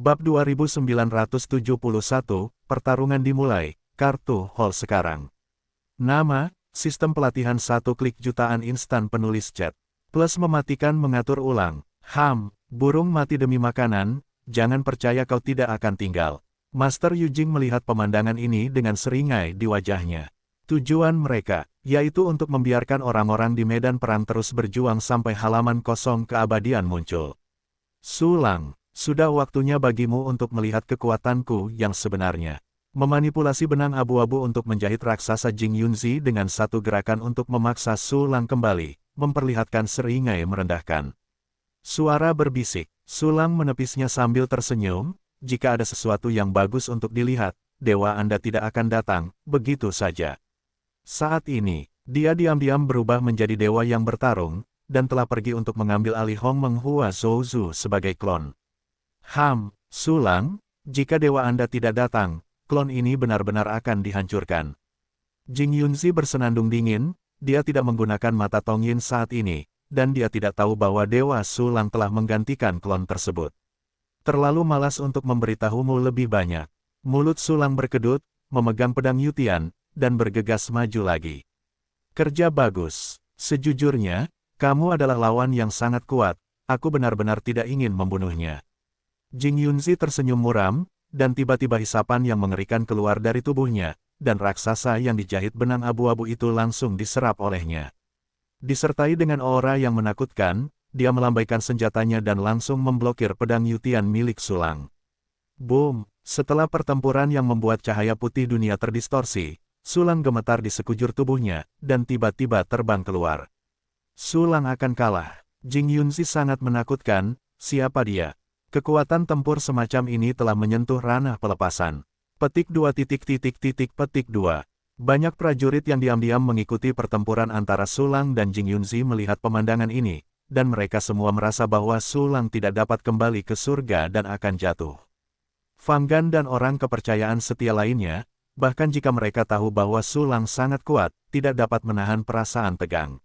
Bab 2971, pertarungan dimulai, kartu hall sekarang. Nama, sistem pelatihan 1 klik jutaan instan penulis chat. Plus mematikan mengatur ulang. Burung mati demi makanan, jangan percaya kau tidak akan tinggal. Master Yujing melihat pemandangan ini dengan seringai di wajahnya. Tujuan mereka, yaitu untuk membiarkan orang-orang di medan perang terus berjuang sampai halaman kosong keabadian muncul. Sulang. Sudah waktunya bagimu untuk melihat kekuatanku yang sebenarnya. Memanipulasi benang abu-abu untuk menjahit raksasa Jing Yunzi dengan satu gerakan untuk memaksa Sulang kembali, memperlihatkan seringai merendahkan. Suara berbisik, Sulang menepisnya sambil tersenyum, jika ada sesuatu yang bagus untuk dilihat, dewa Anda tidak akan datang, begitu saja. Saat ini, dia diam-diam berubah menjadi dewa yang bertarung, dan telah pergi untuk mengambil alih Hong Menghua Zhouzu sebagai klon. Sulang, jika dewa Anda tidak datang, klon ini benar-benar akan dihancurkan. Jing Yunzi bersenandung dingin, dia tidak menggunakan mata Tongyin saat ini, dan dia tidak tahu bahwa dewa Sulang telah menggantikan klon tersebut. Terlalu malas untuk memberitahumu lebih banyak. Mulut Sulang berkedut, memegang pedang Yutian, dan bergegas maju lagi. Kerja bagus. Sejujurnya, kamu adalah lawan yang sangat kuat, aku benar-benar tidak ingin membunuhnya. Jing Yunzi tersenyum muram, dan tiba-tiba hisapan yang mengerikan keluar dari tubuhnya, dan raksasa yang dijahit benang abu-abu itu langsung diserap olehnya. Disertai dengan aura yang menakutkan, dia melambaikan senjatanya dan langsung memblokir pedang Yutian milik Sulang. Boom! Setelah pertempuran yang membuat cahaya putih dunia terdistorsi, Sulang gemetar di sekujur tubuhnya, dan tiba-tiba terbang keluar. Sulang akan kalah. Jing Yunzi sangat menakutkan, siapa dia? Kekuatan tempur semacam ini telah menyentuh ranah pelepasan. Petik 2. Banyak prajurit yang diam-diam mengikuti pertempuran antara Sulang dan Jing Yunzi melihat pemandangan ini, dan mereka semua merasa bahwa Sulang tidak dapat kembali ke surga dan akan jatuh. Fang Gan dan orang kepercayaan setia lainnya, bahkan jika mereka tahu bahwa Sulang sangat kuat, tidak dapat menahan perasaan tegang.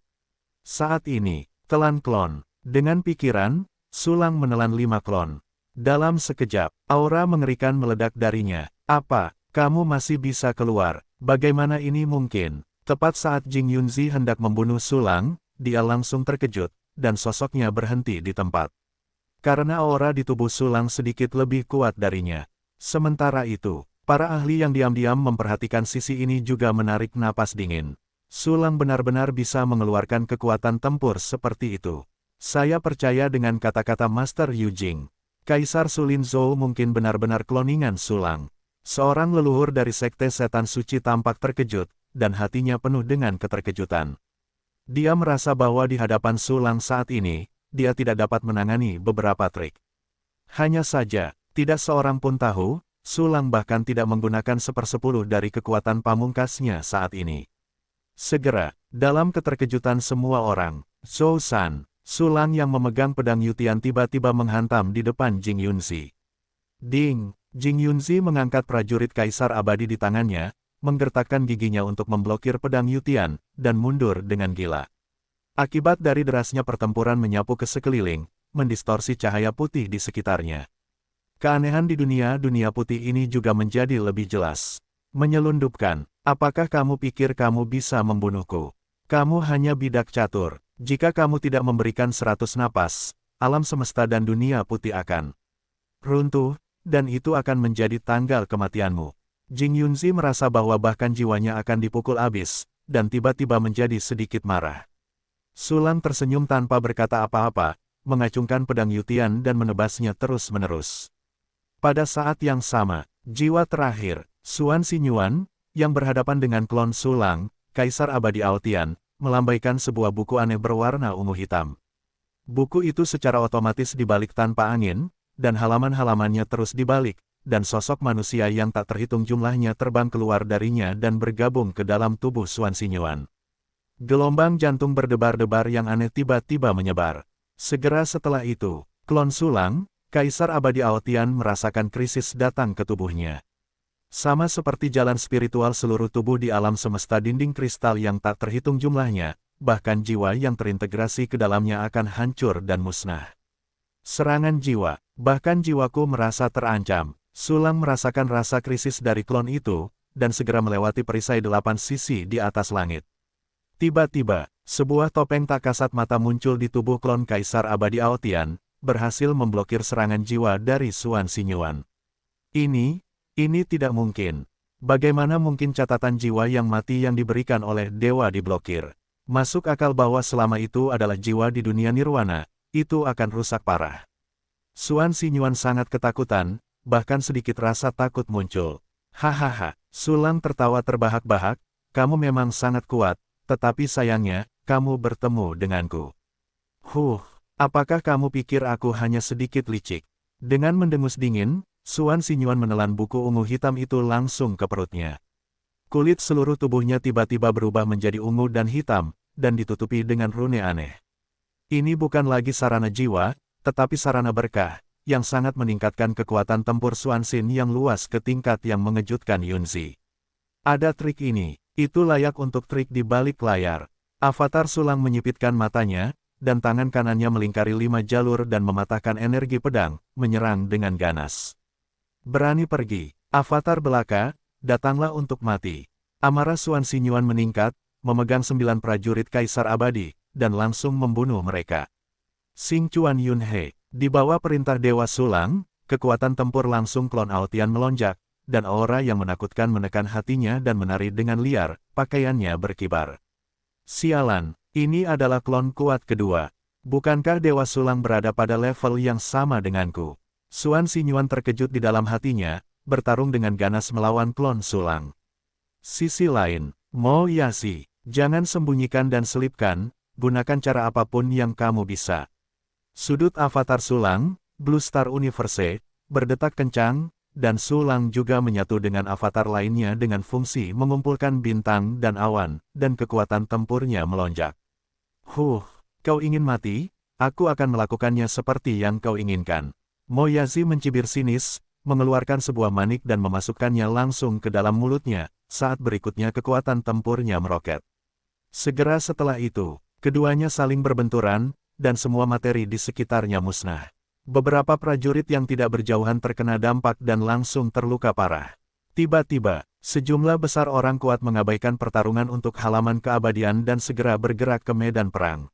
Saat ini, telan klon. Dengan pikiran, Sulang menelan 5 klon. Dalam sekejap, aura mengerikan meledak darinya. Apa, kamu masih bisa keluar? Bagaimana ini mungkin? Tepat saat Jing Yunzi hendak membunuh Sulang, dia langsung terkejut, dan sosoknya berhenti di tempat. Karena aura di tubuh Sulang sedikit lebih kuat darinya. Sementara itu, para ahli yang diam-diam memperhatikan sisi ini juga menarik napas dingin. Sulang benar-benar bisa mengeluarkan kekuatan tempur seperti itu. Saya percaya dengan kata-kata Master Yujing. Kaisar Sulin Zhou mungkin benar-benar kloningan Sulang. Seorang leluhur dari Sekte Setan Suci tampak terkejut, dan hatinya penuh dengan keterkejutan. Dia merasa bahwa di hadapan Sulang saat ini, dia tidak dapat menangani beberapa trik. Hanya saja, tidak seorang pun tahu, Sulang bahkan tidak menggunakan 1/10 dari kekuatan pamungkasnya saat ini. Segera, dalam keterkejutan semua orang, Zhou San, Sulang yang memegang pedang Yutian tiba-tiba menghantam di depan Jing Yunzi. Ding! Jing Yunzi mengangkat prajurit kaisar abadi di tangannya, menggertakkan giginya untuk memblokir pedang Yutian, dan mundur dengan gila. Akibat dari derasnya pertempuran menyapu ke sekeliling, mendistorsi cahaya putih di sekitarnya. Keanehan di dunia putih ini juga menjadi lebih jelas. Menyelundupkan, apakah kamu pikir kamu bisa membunuhku? Kamu hanya bidak catur. Jika kamu tidak memberikan 100 napas, alam semesta dan dunia putih akan runtuh, dan itu akan menjadi tanggal kematianmu. Jing Yunzi merasa bahwa bahkan jiwanya akan dipukul habis, dan tiba-tiba menjadi sedikit marah. Sulang tersenyum tanpa berkata apa-apa, mengacungkan pedang Yutian dan menebasnya terus-menerus. Pada saat yang sama, jiwa terakhir, Xuan Xinyuan, yang berhadapan dengan klon Sulang, Kaisar Abadi Aotian, melambaikan sebuah buku aneh berwarna ungu hitam. Buku itu secara otomatis dibalik tanpa angin, dan halaman-halamannya terus dibalik, dan sosok manusia yang tak terhitung jumlahnya terbang keluar darinya dan bergabung ke dalam tubuh Xuan Xinyuan. Gelombang jantung berdebar-debar yang aneh tiba-tiba menyebar. Segera setelah itu, klon Sulang, Kaisar Abadi Aotian merasakan krisis datang ke tubuhnya. Sama seperti jalan spiritual seluruh tubuh di alam semesta dinding kristal yang tak terhitung jumlahnya, bahkan jiwa yang terintegrasi ke dalamnya akan hancur dan musnah. Serangan jiwa. Bahkan jiwaku merasa terancam. Sulang merasakan rasa krisis dari klon itu, dan segera melewati perisai 8 sisi di atas langit. Tiba-tiba, sebuah topeng tak kasat mata muncul di tubuh klon Kaisar Abadi Aotian, berhasil memblokir serangan jiwa dari Xuan Xingyuan. Ini tidak mungkin. Bagaimana mungkin catatan jiwa yang mati yang diberikan oleh dewa diblokir? Masuk akal bahwa selama itu adalah jiwa di dunia nirwana, itu akan rusak parah. Xuan Xingyuan sangat ketakutan, bahkan sedikit rasa takut muncul. Hahaha, Sulang tertawa terbahak-bahak, kamu memang sangat kuat, tetapi sayangnya, kamu bertemu denganku. Apakah kamu pikir aku hanya sedikit licik? Dengan mendengus dingin, Xuan Xingyuan menelan buku ungu hitam itu langsung ke perutnya. Kulit seluruh tubuhnya tiba-tiba berubah menjadi ungu dan hitam, dan ditutupi dengan rune aneh. Ini bukan lagi sarana jiwa, tetapi sarana berkah, yang sangat meningkatkan kekuatan tempur Xuanxin yang luas ke tingkat yang mengejutkan Yunzi. Ada trik ini, itu layak untuk trik di balik layar. Avatar Sulang menyipitkan matanya, dan tangan kanannya melingkari 5 jalur dan mematahkan energi pedang, menyerang dengan ganas. Berani pergi, Avatar belaka, datanglah untuk mati. Amarah Xuan Xingyuan meningkat, memegang 9 prajurit Kaisar Abadi, dan langsung membunuh mereka. Xing Chuan Yunhe. Di bawah perintah Dewa Sulang, kekuatan tempur langsung klon Aotian melonjak, dan aura yang menakutkan menekan hatinya dan menari dengan liar, pakaiannya berkibar. Sialan, ini adalah klon kuat kedua. Bukankah Dewa Sulang berada pada level yang sama denganku? Xuan Xingyuan terkejut di dalam hatinya, bertarung dengan ganas melawan klon Sulang. Sisi lain, Mo Yasi, jangan sembunyikan dan selipkan, gunakan cara apapun yang kamu bisa. Sudut avatar Sulang, Blue Star Universe, berdetak kencang, dan Sulang juga menyatu dengan avatar lainnya dengan fungsi mengumpulkan bintang dan awan, dan kekuatan tempurnya melonjak. Kau ingin mati? Aku akan melakukannya seperti yang kau inginkan. Mo Yazi mencibir sinis, mengeluarkan sebuah manik dan memasukkannya langsung ke dalam mulutnya, saat berikutnya kekuatan tempurnya meroket. Segera setelah itu, keduanya saling berbenturan, dan semua materi di sekitarnya musnah. Beberapa prajurit yang tidak berjauhan terkena dampak dan langsung terluka parah. Tiba-tiba, sejumlah besar orang kuat mengabaikan pertarungan untuk halaman keabadian dan segera bergerak ke medan perang.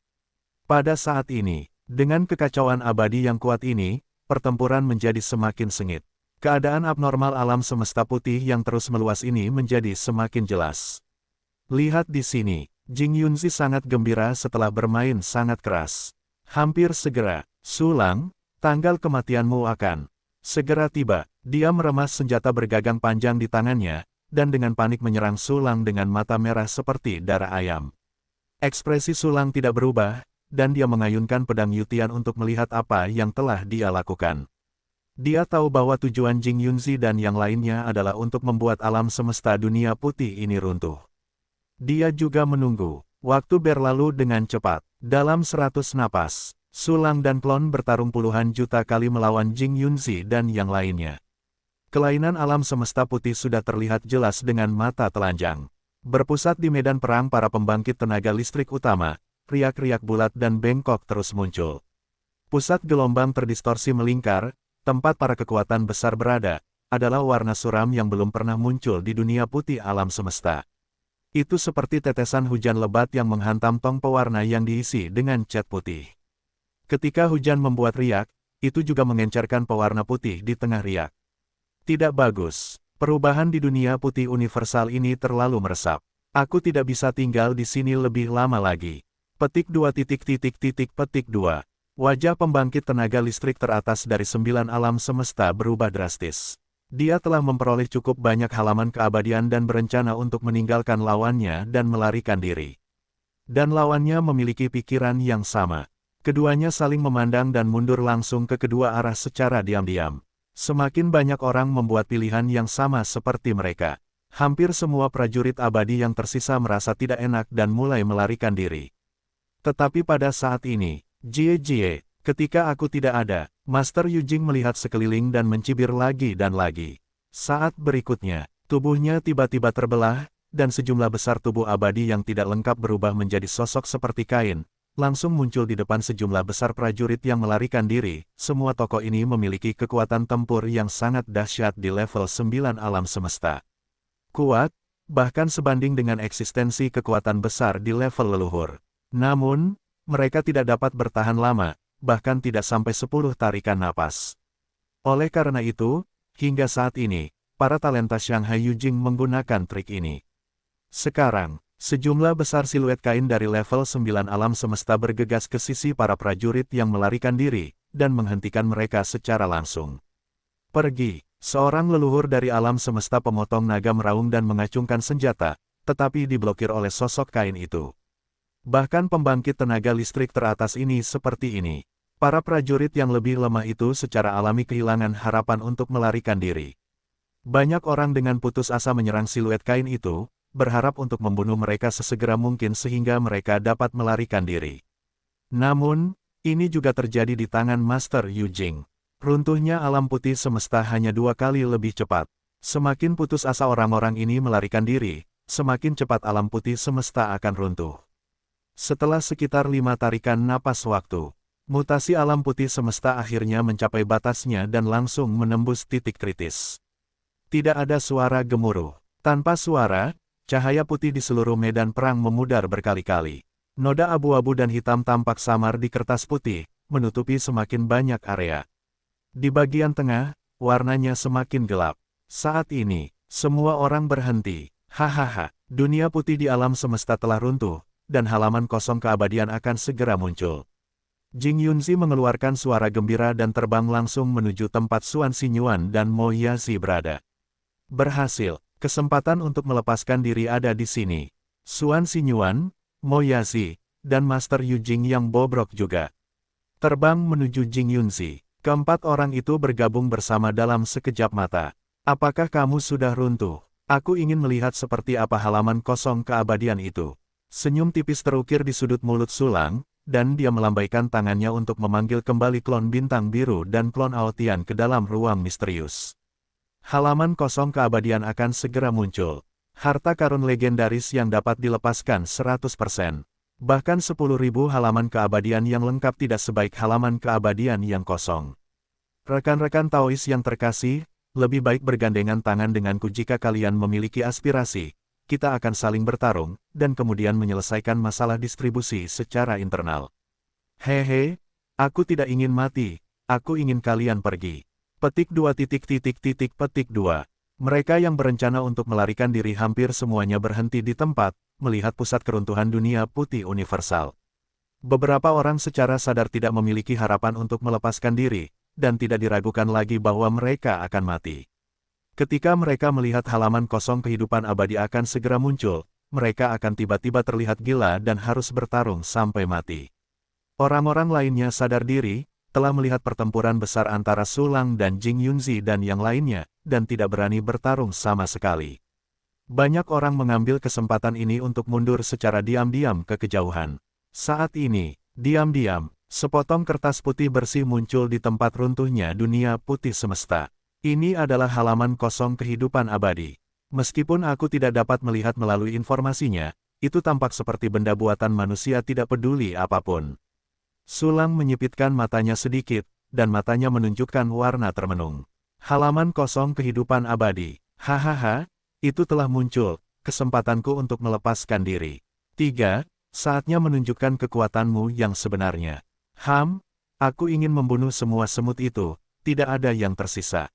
Pada saat ini, dengan kekacauan abadi yang kuat ini, pertempuran menjadi semakin sengit. Keadaan abnormal alam semesta putih yang terus meluas ini menjadi semakin jelas. Lihat di sini. Jing Yunzi sangat gembira setelah bermain sangat keras. Hampir segera, Sulang, tanggal kematianmu akan segera tiba. Dia meremas senjata bergagang panjang di tangannya, dan dengan panik menyerang Sulang dengan mata merah seperti darah ayam. Ekspresi Sulang tidak berubah, dan dia mengayunkan pedang Yutian untuk melihat apa yang telah dia lakukan. Dia tahu bahwa tujuan Jing Yunzi dan yang lainnya adalah untuk membuat alam semesta dunia putih ini runtuh. Dia juga menunggu. Waktu berlalu dengan cepat. Dalam 100 napas, Sulang dan klon bertarung puluhan juta kali melawan Jing Yunzi dan yang lainnya. Kelainan alam semesta putih sudah terlihat jelas dengan mata telanjang. Berpusat di medan perang para pembangkit tenaga listrik utama, riak-riak bulat dan bengkok terus muncul. Pusat gelombang terdistorsi melingkar, tempat para kekuatan besar berada, adalah warna suram yang belum pernah muncul di dunia putih alam semesta. Itu seperti tetesan hujan lebat yang menghantam tong pewarna yang diisi dengan cat putih. Ketika hujan membuat riak, itu juga mengencerkan pewarna putih di tengah riak. Tidak bagus. Perubahan di dunia putih universal ini terlalu meresap. Aku tidak bisa tinggal di sini lebih lama lagi. Petik 2 petik 2. Wajah pembangkit tenaga listrik teratas dari 9 alam semesta berubah drastis. Dia telah memperoleh cukup banyak halaman keabadian dan berencana untuk meninggalkan lawannya dan melarikan diri. Dan lawannya memiliki pikiran yang sama. Keduanya saling memandang dan mundur langsung ke kedua arah secara diam-diam. Semakin banyak orang membuat pilihan yang sama seperti mereka. Hampir semua prajurit abadi yang tersisa merasa tidak enak dan mulai melarikan diri. Tetapi pada saat ini, Jie, ketika aku tidak ada, Master Yujing melihat sekeliling dan mencibir lagi dan lagi. Saat berikutnya, tubuhnya tiba-tiba terbelah, dan sejumlah besar tubuh abadi yang tidak lengkap berubah menjadi sosok seperti kain, langsung muncul di depan sejumlah besar prajurit yang melarikan diri. Semua tokoh ini memiliki kekuatan tempur yang sangat dahsyat di level 9 alam semesta. Kuat, bahkan sebanding dengan eksistensi kekuatan besar di level leluhur. Namun, mereka tidak dapat bertahan lama, bahkan tidak sampai 10 tarikan napas. Oleh karena itu, hingga saat ini, para talenta Shanghai Yujing menggunakan trik ini. Sekarang, sejumlah besar siluet kain dari level 9 alam semesta bergegas ke sisi para prajurit yang melarikan diri, dan menghentikan mereka secara langsung. Pergi, seorang leluhur dari alam semesta pemotong naga meraung dan mengacungkan senjata, tetapi diblokir oleh sosok kain itu. Bahkan pembangkit tenaga listrik teratas ini seperti ini. Para prajurit yang lebih lemah itu secara alami kehilangan harapan untuk melarikan diri. Banyak orang dengan putus asa menyerang siluet kain itu, berharap untuk membunuh mereka sesegera mungkin sehingga mereka dapat melarikan diri. Namun, ini juga terjadi di tangan Master Yujing. Runtuhnya alam putih semesta hanya 2 kali lebih cepat. Semakin putus asa orang-orang ini melarikan diri, semakin cepat alam putih semesta akan runtuh. Setelah sekitar 5 tarikan napas waktu, mutasi alam putih semesta akhirnya mencapai batasnya dan langsung menembus titik kritis. Tidak ada suara gemuruh. Tanpa suara, cahaya putih di seluruh medan perang memudar berkali-kali. Noda abu-abu dan hitam tampak samar di kertas putih, menutupi semakin banyak area. Di bagian tengah, warnanya semakin gelap. Saat ini, semua orang berhenti. Hahaha, dunia putih di alam semesta telah runtuh, dan halaman kosong keabadian akan segera muncul. Jing Yunzi mengeluarkan suara gembira dan terbang langsung menuju tempat Xuan Xinyuan dan Mo Yazi berada. Berhasil. Kesempatan untuk melepaskan diri ada di sini. Xuan Xinyuan, Mo Yazi, dan Master Yujing yang bobrok juga. Terbang menuju Jing Yunzi. Keempat orang itu bergabung bersama dalam sekejap mata. Apakah kamu sudah runtuh? Aku ingin melihat seperti apa halaman kosong keabadian itu. Senyum tipis terukir di sudut mulut Sulang, dan dia melambaikan tangannya untuk memanggil kembali klon bintang biru dan klon Aotian ke dalam ruang misterius. Halaman kosong keabadian akan segera muncul. Harta karun legendaris yang dapat dilepaskan 100%. Bahkan 10.000 halaman keabadian yang lengkap tidak sebaik halaman keabadian yang kosong. Rekan-rekan Taois yang terkasih, lebih baik bergandengan tangan denganku jika kalian memiliki aspirasi. Kita akan saling bertarung, dan kemudian menyelesaikan masalah distribusi secara internal. Hehe, aku tidak ingin mati, aku ingin kalian pergi. Petik 2 petik 2. Mereka yang berencana untuk melarikan diri hampir semuanya berhenti di tempat, melihat pusat keruntuhan dunia putih universal. Beberapa orang secara sadar tidak memiliki harapan untuk melepaskan diri, dan tidak diragukan lagi bahwa mereka akan mati. Ketika mereka melihat halaman kosong kehidupan abadi akan segera muncul, mereka akan tiba-tiba terlihat gila dan harus bertarung sampai mati. Orang-orang lainnya sadar diri, telah melihat pertempuran besar antara Sulang dan Jing Yunzi dan yang lainnya, dan tidak berani bertarung sama sekali. Banyak orang mengambil kesempatan ini untuk mundur secara diam-diam ke kejauhan. Saat ini, diam-diam, sepotong kertas putih bersih muncul di tempat runtuhnya dunia putih semesta. Ini adalah halaman kosong kehidupan abadi. Meskipun aku tidak dapat melihat melalui informasinya, itu tampak seperti benda buatan manusia tidak peduli apapun. Sulang menyipitkan matanya sedikit, dan matanya menunjukkan warna termenung. Halaman kosong kehidupan abadi. Hahaha, itu telah muncul, kesempatanku untuk melepaskan diri. 3. Saatnya menunjukkan kekuatanmu yang sebenarnya. Aku ingin membunuh semua semut itu, tidak ada yang tersisa.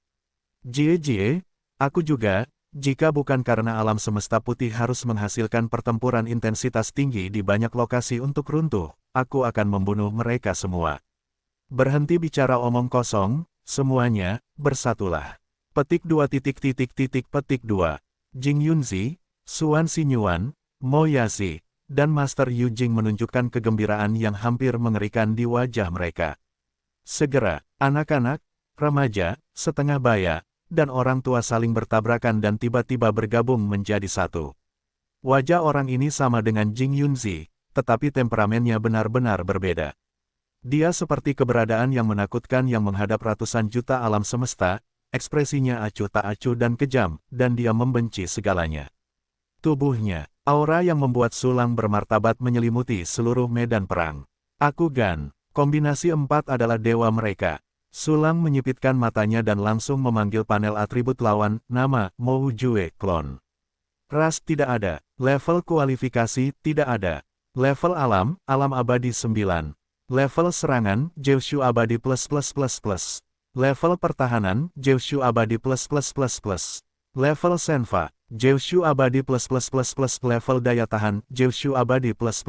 Jie, aku juga, jika bukan karena alam semesta putih harus menghasilkan pertempuran intensitas tinggi di banyak lokasi untuk runtuh, aku akan membunuh mereka semua. Berhenti bicara omong kosong, semuanya, bersatulah. Petik 2 petik 2. Jing Yunzi, Xuan Xinyuan, Mo Yazi, dan Master Yujing menunjukkan kegembiraan yang hampir mengerikan di wajah mereka. Segera, anak-anak, remaja, setengah baya, dan orang tua saling bertabrakan dan tiba-tiba bergabung menjadi satu. Wajah orang ini sama dengan Jing Yunzi, tetapi temperamennya benar-benar berbeda. Dia seperti keberadaan yang menakutkan yang menghadap ratusan juta alam semesta, ekspresinya acuh tak acuh dan kejam, dan dia membenci segalanya. Tubuhnya, aura yang membuat Sulang bermartabat menyelimuti seluruh medan perang. Aku Gan, kombinasi 4 adalah dewa mereka. Sulang menyipitkan matanya dan langsung memanggil panel atribut lawan, nama, Mou Jue, klon. Ras tidak ada, level kualifikasi tidak ada. Level alam, alam abadi 9. Level serangan, Jeushu abadi plus. Level pertahanan, Jeushu abadi plus. Level senva, Jeushu abadi plus. Level daya tahan, Jeushu abadi plus.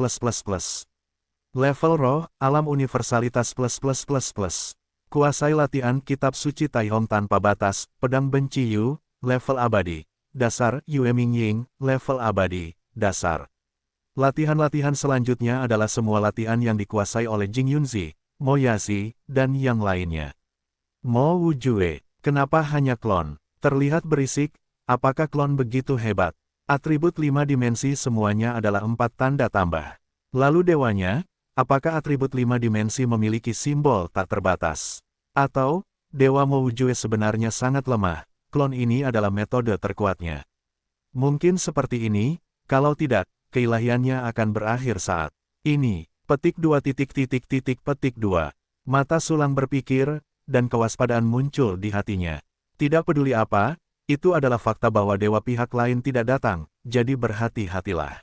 Level roh, alam universalitas plus. Kuasai latihan kitab suci Taihong tanpa batas, pedang benci Yu, level abadi. Dasar, Yue Mingying, level abadi, dasar. Latihan-latihan selanjutnya adalah semua latihan yang dikuasai oleh Jing Yunzi, Mo Yazi, dan yang lainnya. Mo Wujue, kenapa hanya klon? Terlihat berisik, apakah klon begitu hebat? Atribut 5 dimensi semuanya adalah 4 tanda tambah. Lalu dewanya, apakah atribut 5 dimensi memiliki simbol tak terbatas? Atau, Dewa Mo Wujue sebenarnya sangat lemah, klon ini adalah metode terkuatnya. Mungkin seperti ini, kalau tidak, keilahiannya akan berakhir saat ini. Petik 2. Mata Sulang berpikir, dan kewaspadaan muncul di hatinya. Tidak peduli apa, itu adalah fakta bahwa dewa pihak lain tidak datang, jadi berhati-hatilah.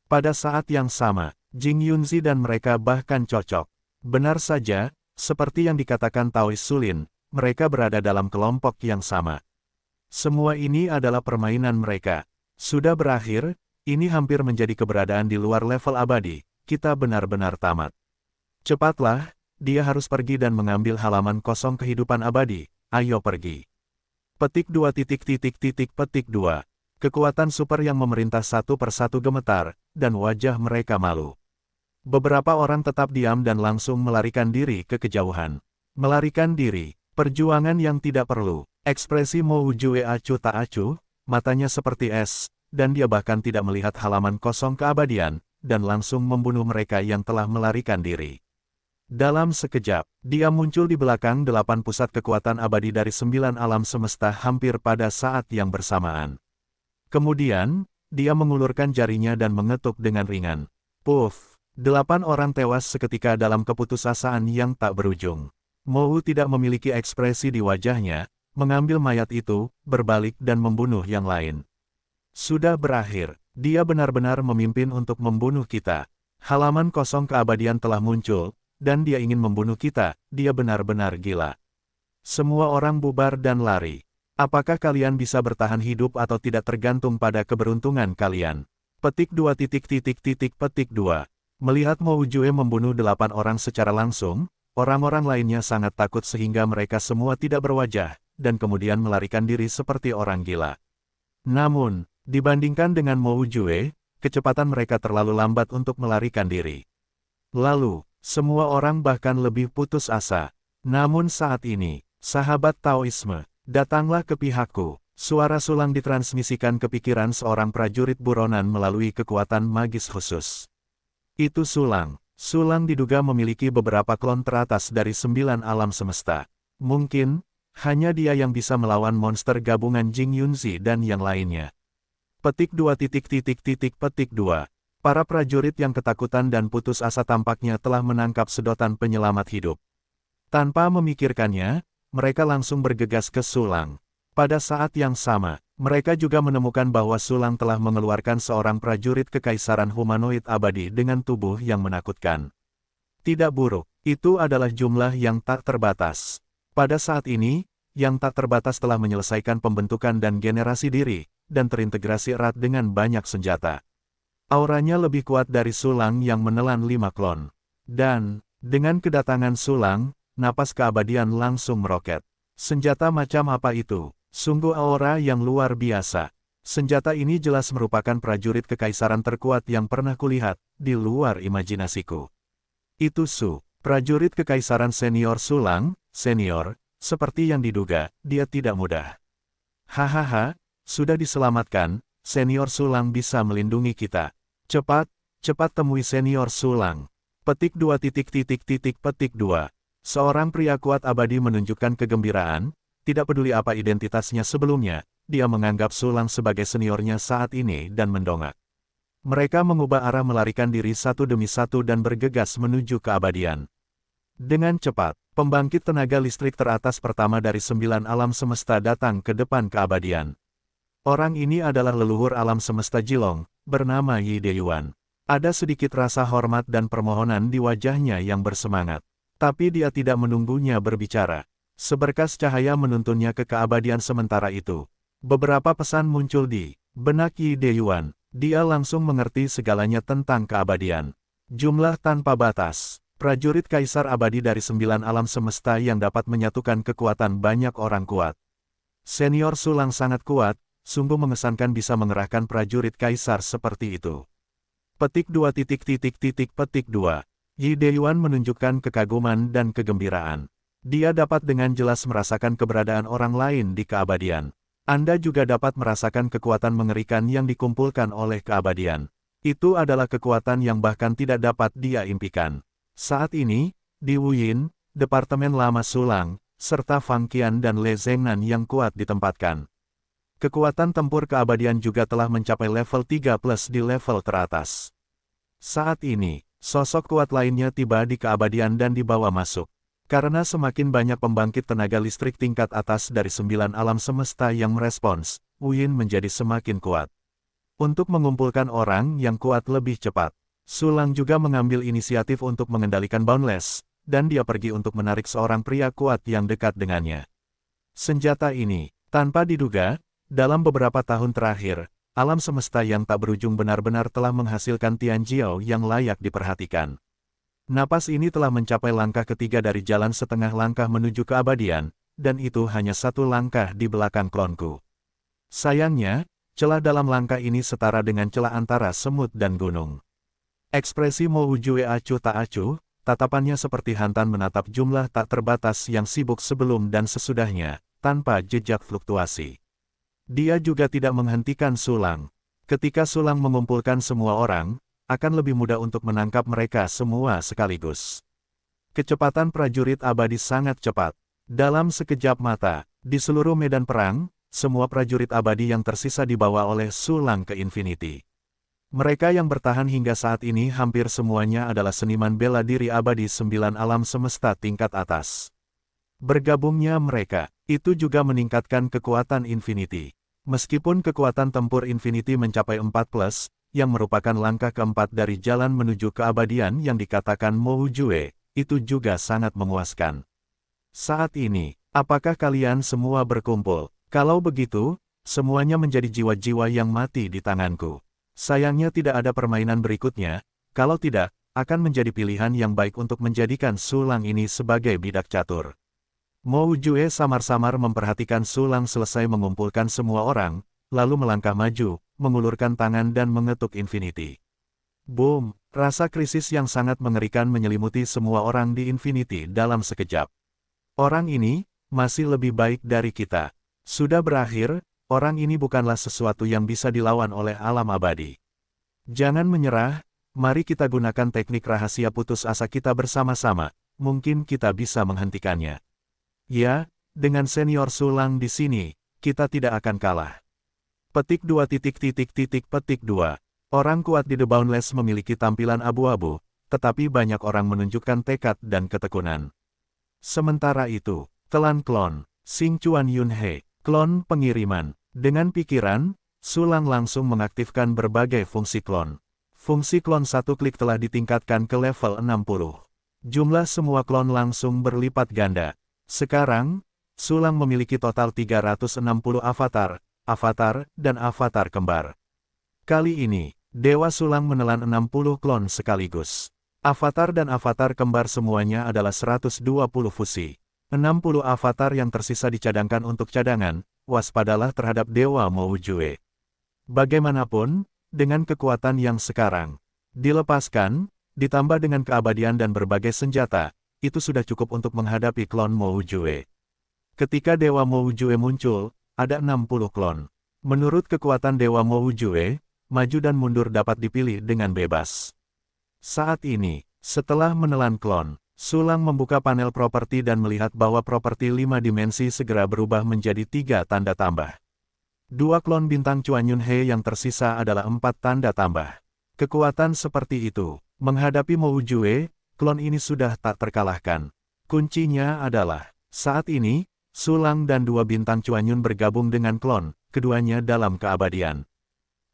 Pada saat yang sama, Jing Yunzi dan mereka bahkan cocok. Benar saja, seperti yang dikatakan Taois Sulin, mereka berada dalam kelompok yang sama. Semua ini adalah permainan mereka. Sudah berakhir, ini hampir menjadi keberadaan di luar level abadi, kita benar-benar tamat. Cepatlah, dia harus pergi dan mengambil halaman kosong kehidupan abadi, ayo pergi. Petik 2. Kekuatan super yang memerintah satu persatu gemetar, dan wajah mereka malu. Beberapa orang tetap diam dan langsung melarikan diri ke kejauhan. Melarikan diri, perjuangan yang tidak perlu. Ekspresi Mo Wujue acuh tak acuh, matanya seperti es, dan dia bahkan tidak melihat halaman kosong keabadian, dan langsung membunuh mereka yang telah melarikan diri. Dalam sekejap, dia muncul di belakang 8 pusat kekuatan abadi dari 9 alam semesta hampir pada saat yang bersamaan. Kemudian, dia mengulurkan jarinya dan mengetuk dengan ringan. Puff! 8 orang tewas seketika dalam keputusasaan yang tak berujung. Mou tidak memiliki ekspresi di wajahnya, mengambil mayat itu, berbalik dan membunuh yang lain. Sudah berakhir, dia benar-benar memimpin untuk membunuh kita. Halaman kosong keabadian telah muncul, dan dia ingin membunuh kita, dia benar-benar gila. Semua orang bubar dan lari. Apakah kalian bisa bertahan hidup atau tidak tergantung pada keberuntungan kalian? Petik 2. Melihat Mo Wujue membunuh 8 orang secara langsung, orang-orang lainnya sangat takut sehingga mereka semua tidak berwajah, dan kemudian melarikan diri seperti orang gila. Namun, dibandingkan dengan Mo Wujue, kecepatan mereka terlalu lambat untuk melarikan diri. Lalu, semua orang bahkan lebih putus asa. Namun saat ini, sahabat Taoisme, datanglah ke pihakku. Suara Sulang ditransmisikan ke pikiran seorang prajurit buronan melalui kekuatan magis khusus. Itu Sulang. Sulang diduga memiliki beberapa klon teratas dari 9 alam semesta. Mungkin, hanya dia yang bisa melawan monster gabungan Jing Yunzi dan yang lainnya. Petik 2. Para prajurit yang ketakutan dan putus asa tampaknya telah menangkap sedotan penyelamat hidup. Tanpa memikirkannya, mereka langsung bergegas ke Sulang. Pada saat yang sama, mereka juga menemukan bahwa Sulang telah mengeluarkan seorang prajurit kekaisaran humanoid abadi dengan tubuh yang menakutkan. Tidak buruk, itu adalah jumlah yang tak terbatas. Pada saat ini, yang tak terbatas telah menyelesaikan pembentukan dan generasi diri, dan terintegrasi erat dengan banyak senjata. Auranya lebih kuat dari Sulang yang menelan 5 klon. Dan, dengan kedatangan Sulang, napas keabadian langsung meroket. Senjata macam apa itu? Sungguh aura yang luar biasa. Senjata ini jelas merupakan prajurit kekaisaran terkuat yang pernah kulihat, di luar imajinasiku. Itu Su, prajurit kekaisaran senior Sulang, senior, seperti yang diduga, dia tidak mudah. Hahaha, sudah diselamatkan, senior Sulang bisa melindungi kita. Cepat, cepat temui senior Sulang. Petik 2. Seorang pria kuat abadi menunjukkan kegembiraan, tidak peduli apa identitasnya sebelumnya, dia menganggap Sulang sebagai seniornya saat ini dan mendongak. Mereka mengubah arah melarikan diri satu demi satu dan bergegas menuju keabadian. Dengan cepat, pembangkit tenaga listrik teratas pertama dari 9 alam semesta datang ke depan keabadian. Orang ini adalah leluhur alam semesta Jilong, bernama Yi Deyuan. Ada sedikit rasa hormat dan permohonan di wajahnya yang bersemangat. Tapi dia tidak menunggunya berbicara. Seberkas cahaya menuntunnya ke keabadian sementara itu. Beberapa pesan muncul di benak Yi Deyuan. Dia langsung mengerti segalanya tentang keabadian. Jumlah tanpa batas. Prajurit kaisar abadi dari 9 alam semesta yang dapat menyatukan kekuatan banyak orang kuat. Senior Sulang sangat kuat, sungguh mengesankan bisa mengerahkan prajurit kaisar seperti itu. Petik 2 petik 2. Yi Deyuan menunjukkan kekaguman dan kegembiraan. Dia dapat dengan jelas merasakan keberadaan orang lain di keabadian. Anda juga dapat merasakan kekuatan mengerikan yang dikumpulkan oleh keabadian. Itu adalah kekuatan yang bahkan tidak dapat dia impikan. Saat ini, di Wuyin, Departemen Lama Sulang, serta Fang Qian dan Le Zhengnan yang kuat ditempatkan. Kekuatan tempur keabadian juga telah mencapai level 3+ di level teratas. Saat ini, sosok kuat lainnya tiba di keabadian dan dibawa masuk. Karena semakin banyak pembangkit tenaga listrik tingkat atas dari 9 alam semesta yang merespons, Wuyin menjadi semakin kuat. Untuk mengumpulkan orang yang kuat lebih cepat, Sulang juga mengambil inisiatif untuk mengendalikan Boundless, dan dia pergi untuk menarik seorang pria kuat yang dekat dengannya. Senjata ini, tanpa diduga, dalam beberapa tahun terakhir, alam semesta yang tak berujung benar-benar telah menghasilkan Tianjiao yang layak diperhatikan. Napas ini telah mencapai langkah ketiga dari jalan setengah langkah menuju keabadian, dan itu hanya satu langkah di belakang klonku. Sayangnya, celah dalam langkah ini setara dengan celah antara semut dan gunung. Ekspresi Mo Wujue acuh tak acuh, tatapannya seperti hantan menatap jumlah tak terbatas yang sibuk sebelum dan sesudahnya, tanpa jejak fluktuasi. Dia juga tidak menghentikan Sulang. Ketika Sulang mengumpulkan semua orang, akan lebih mudah untuk menangkap mereka semua sekaligus. Kecepatan prajurit abadi sangat cepat. Dalam sekejap mata, di seluruh medan perang, semua prajurit abadi yang tersisa dibawa oleh Sulang ke Infinity. Mereka yang bertahan hingga saat ini hampir semuanya adalah seniman bela diri abadi 9 alam semesta tingkat atas. Bergabungnya mereka, itu juga meningkatkan kekuatan Infinity. Meskipun kekuatan tempur Infinity mencapai 4+, yang merupakan langkah keempat dari jalan menuju keabadian yang dikatakan Mo Wujue, itu juga sangat memuaskan. Saat ini, apakah kalian semua berkumpul? Kalau begitu, semuanya menjadi jiwa-jiwa yang mati di tanganku. Sayangnya tidak ada permainan berikutnya, kalau tidak, akan menjadi pilihan yang baik untuk menjadikan Sulang ini sebagai bidak catur. Mo Wujue samar-samar memperhatikan Sulang selesai mengumpulkan semua orang, lalu melangkah maju, mengulurkan tangan dan mengetuk Infinity. Boom! Rasa krisis yang sangat mengerikan menyelimuti semua orang di Infinity dalam sekejap. Orang ini, masih lebih baik dari kita. Sudah berakhir, orang ini bukanlah sesuatu yang bisa dilawan oleh alam abadi. Jangan menyerah, mari kita gunakan teknik rahasia putus asa kita bersama-sama, mungkin kita bisa menghentikannya. Ya, dengan senior Sulang di sini, kita tidak akan kalah. Petik 2 petik 2. Orang kuat di The Boundless memiliki tampilan abu-abu, tetapi banyak orang menunjukkan tekad dan ketekunan. Sementara itu, klan klon, Xing Chuan Yunhe, klon pengiriman. Dengan pikiran, Sulang langsung mengaktifkan berbagai fungsi klon. Fungsi klon satu klik telah ditingkatkan ke level 60. Jumlah semua klon langsung berlipat ganda. Sekarang, Sulang memiliki total 360 avatar, dan avatar kembar. Kali ini, Dewa Sulang menelan 60 klon sekaligus. Avatar dan avatar kembar semuanya adalah 120 fusi. 60 avatar yang tersisa dicadangkan untuk cadangan, waspadalah terhadap Dewa Mo Wujue. Bagaimanapun, dengan kekuatan yang sekarang dilepaskan, ditambah dengan keabadian dan berbagai senjata, itu sudah cukup untuk menghadapi klon Mo Wujue. Ketika Dewa Mo Wujue muncul, ada 60 klon. Menurut kekuatan Dewa Mo Wujue, maju dan mundur dapat dipilih dengan bebas. Saat ini, setelah menelan klon, Sulang membuka panel properti dan melihat bahwa properti 5 dimensi segera berubah menjadi 3 tanda tambah. Dua klon bintang Chuan Yunhe yang tersisa adalah 4 tanda tambah. Kekuatan seperti itu, menghadapi Mou Jue, klon ini sudah tak terkalahkan. Kuncinya adalah, saat ini, Sulang dan dua bintang Chuan Yun bergabung dengan klon, keduanya dalam keabadian.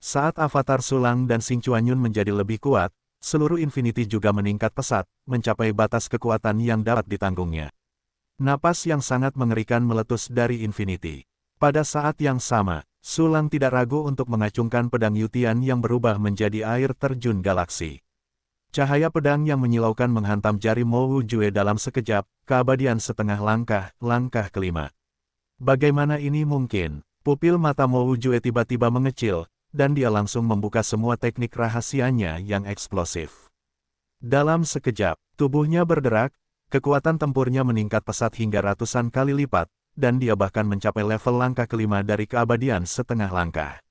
Saat avatar Sulang dan Xing Chuan Yun menjadi lebih kuat, seluruh Infinity juga meningkat pesat, mencapai batas kekuatan yang dapat ditanggungnya. Napas yang sangat mengerikan meletus dari Infinity. Pada saat yang sama, Sulang tidak ragu untuk mengacungkan pedang Yutian yang berubah menjadi air terjun galaksi. Cahaya pedang yang menyilaukan menghantam jari Mou Jue dalam sekejap, keabadian setengah langkah, langkah kelima. Bagaimana ini mungkin? Pupil mata Mou Jue tiba-tiba mengecil, dan dia langsung membuka semua teknik rahasianya yang eksplosif. Dalam sekejap, tubuhnya berderak, kekuatan tempurnya meningkat pesat hingga ratusan kali lipat, dan dia bahkan mencapai level langkah kelima dari keabadian setengah langkah.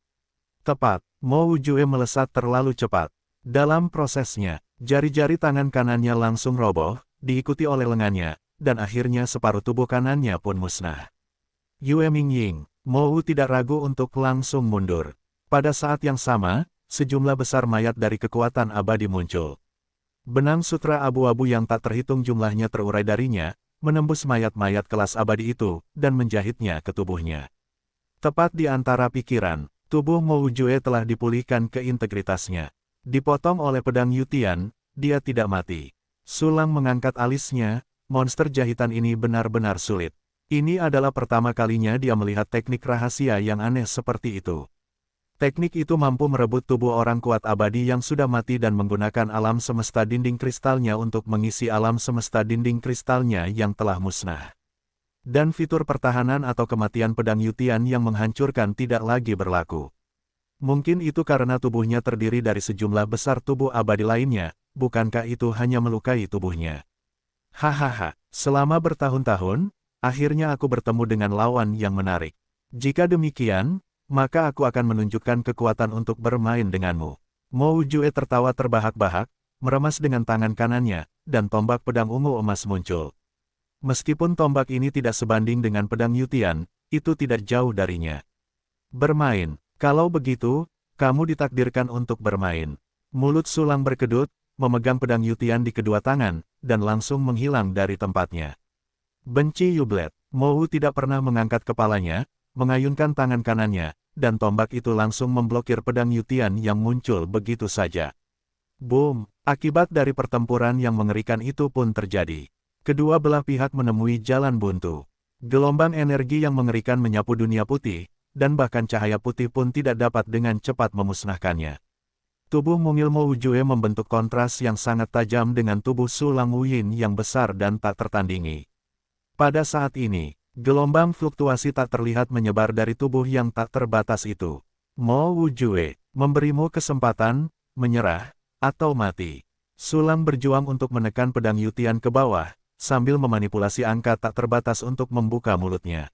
Tepat, Mou Jue melesat terlalu cepat. Dalam prosesnya, jari-jari tangan kanannya langsung roboh, diikuti oleh lengannya, dan akhirnya separuh tubuh kanannya pun musnah. Yue Mingying, Mou tidak ragu untuk langsung mundur. Pada saat yang sama, sejumlah besar mayat dari kekuatan abadi muncul. Benang sutra abu-abu yang tak terhitung jumlahnya terurai darinya, menembus mayat-mayat kelas abadi itu, dan menjahitnya ke tubuhnya. Tepat di antara pikiran, tubuh Mou Jue telah dipulihkan ke integritasnya. Dipotong oleh pedang Yutian, dia tidak mati. Sulang mengangkat alisnya, monster jahitan ini benar-benar sulit. Ini adalah pertama kalinya dia melihat teknik rahasia yang aneh seperti itu. Teknik itu mampu merebut tubuh orang kuat abadi yang sudah mati dan menggunakan alam semesta dinding kristalnya untuk mengisi alam semesta dinding kristalnya yang telah musnah. Dan fitur pertahanan atau kematian pedang Yutian yang menghancurkan tidak lagi berlaku. Mungkin itu karena tubuhnya terdiri dari sejumlah besar tubuh abadi lainnya, bukankah itu hanya melukai tubuhnya? Hahaha, selama bertahun-tahun, akhirnya aku bertemu dengan lawan yang menarik. Jika demikian, maka aku akan menunjukkan kekuatan untuk bermain denganmu. Mou Jue tertawa terbahak-bahak, meremas dengan tangan kanannya, dan tombak pedang ungu emas muncul. Meskipun tombak ini tidak sebanding dengan pedang Yutian, itu tidak jauh darinya. Bermain, kalau begitu, kamu ditakdirkan untuk bermain. Mulut Sulang berkedut, memegang pedang Yutian di kedua tangan, dan langsung menghilang dari tempatnya. Benci Yublet, Mou tidak pernah mengangkat kepalanya, mengayunkan tangan kanannya, dan tombak itu langsung memblokir pedang Yutian yang muncul begitu saja. Boom! Akibat dari pertempuran yang mengerikan itu pun terjadi. Kedua belah pihak menemui jalan buntu. Gelombang energi yang mengerikan menyapu dunia putih, dan bahkan cahaya putih pun tidak dapat dengan cepat memusnahkannya. Tubuh mungil Mou Jue membentuk kontras yang sangat tajam dengan tubuh Sulang Wuyin yang besar dan tak tertandingi. Pada saat ini, gelombang fluktuasi tak terlihat menyebar dari tubuh yang tak terbatas itu. Mou Jue, memberimu kesempatan, menyerah, atau mati. Sulang berjuang untuk menekan pedang Yutian ke bawah, sambil memanipulasi angka tak terbatas untuk membuka mulutnya.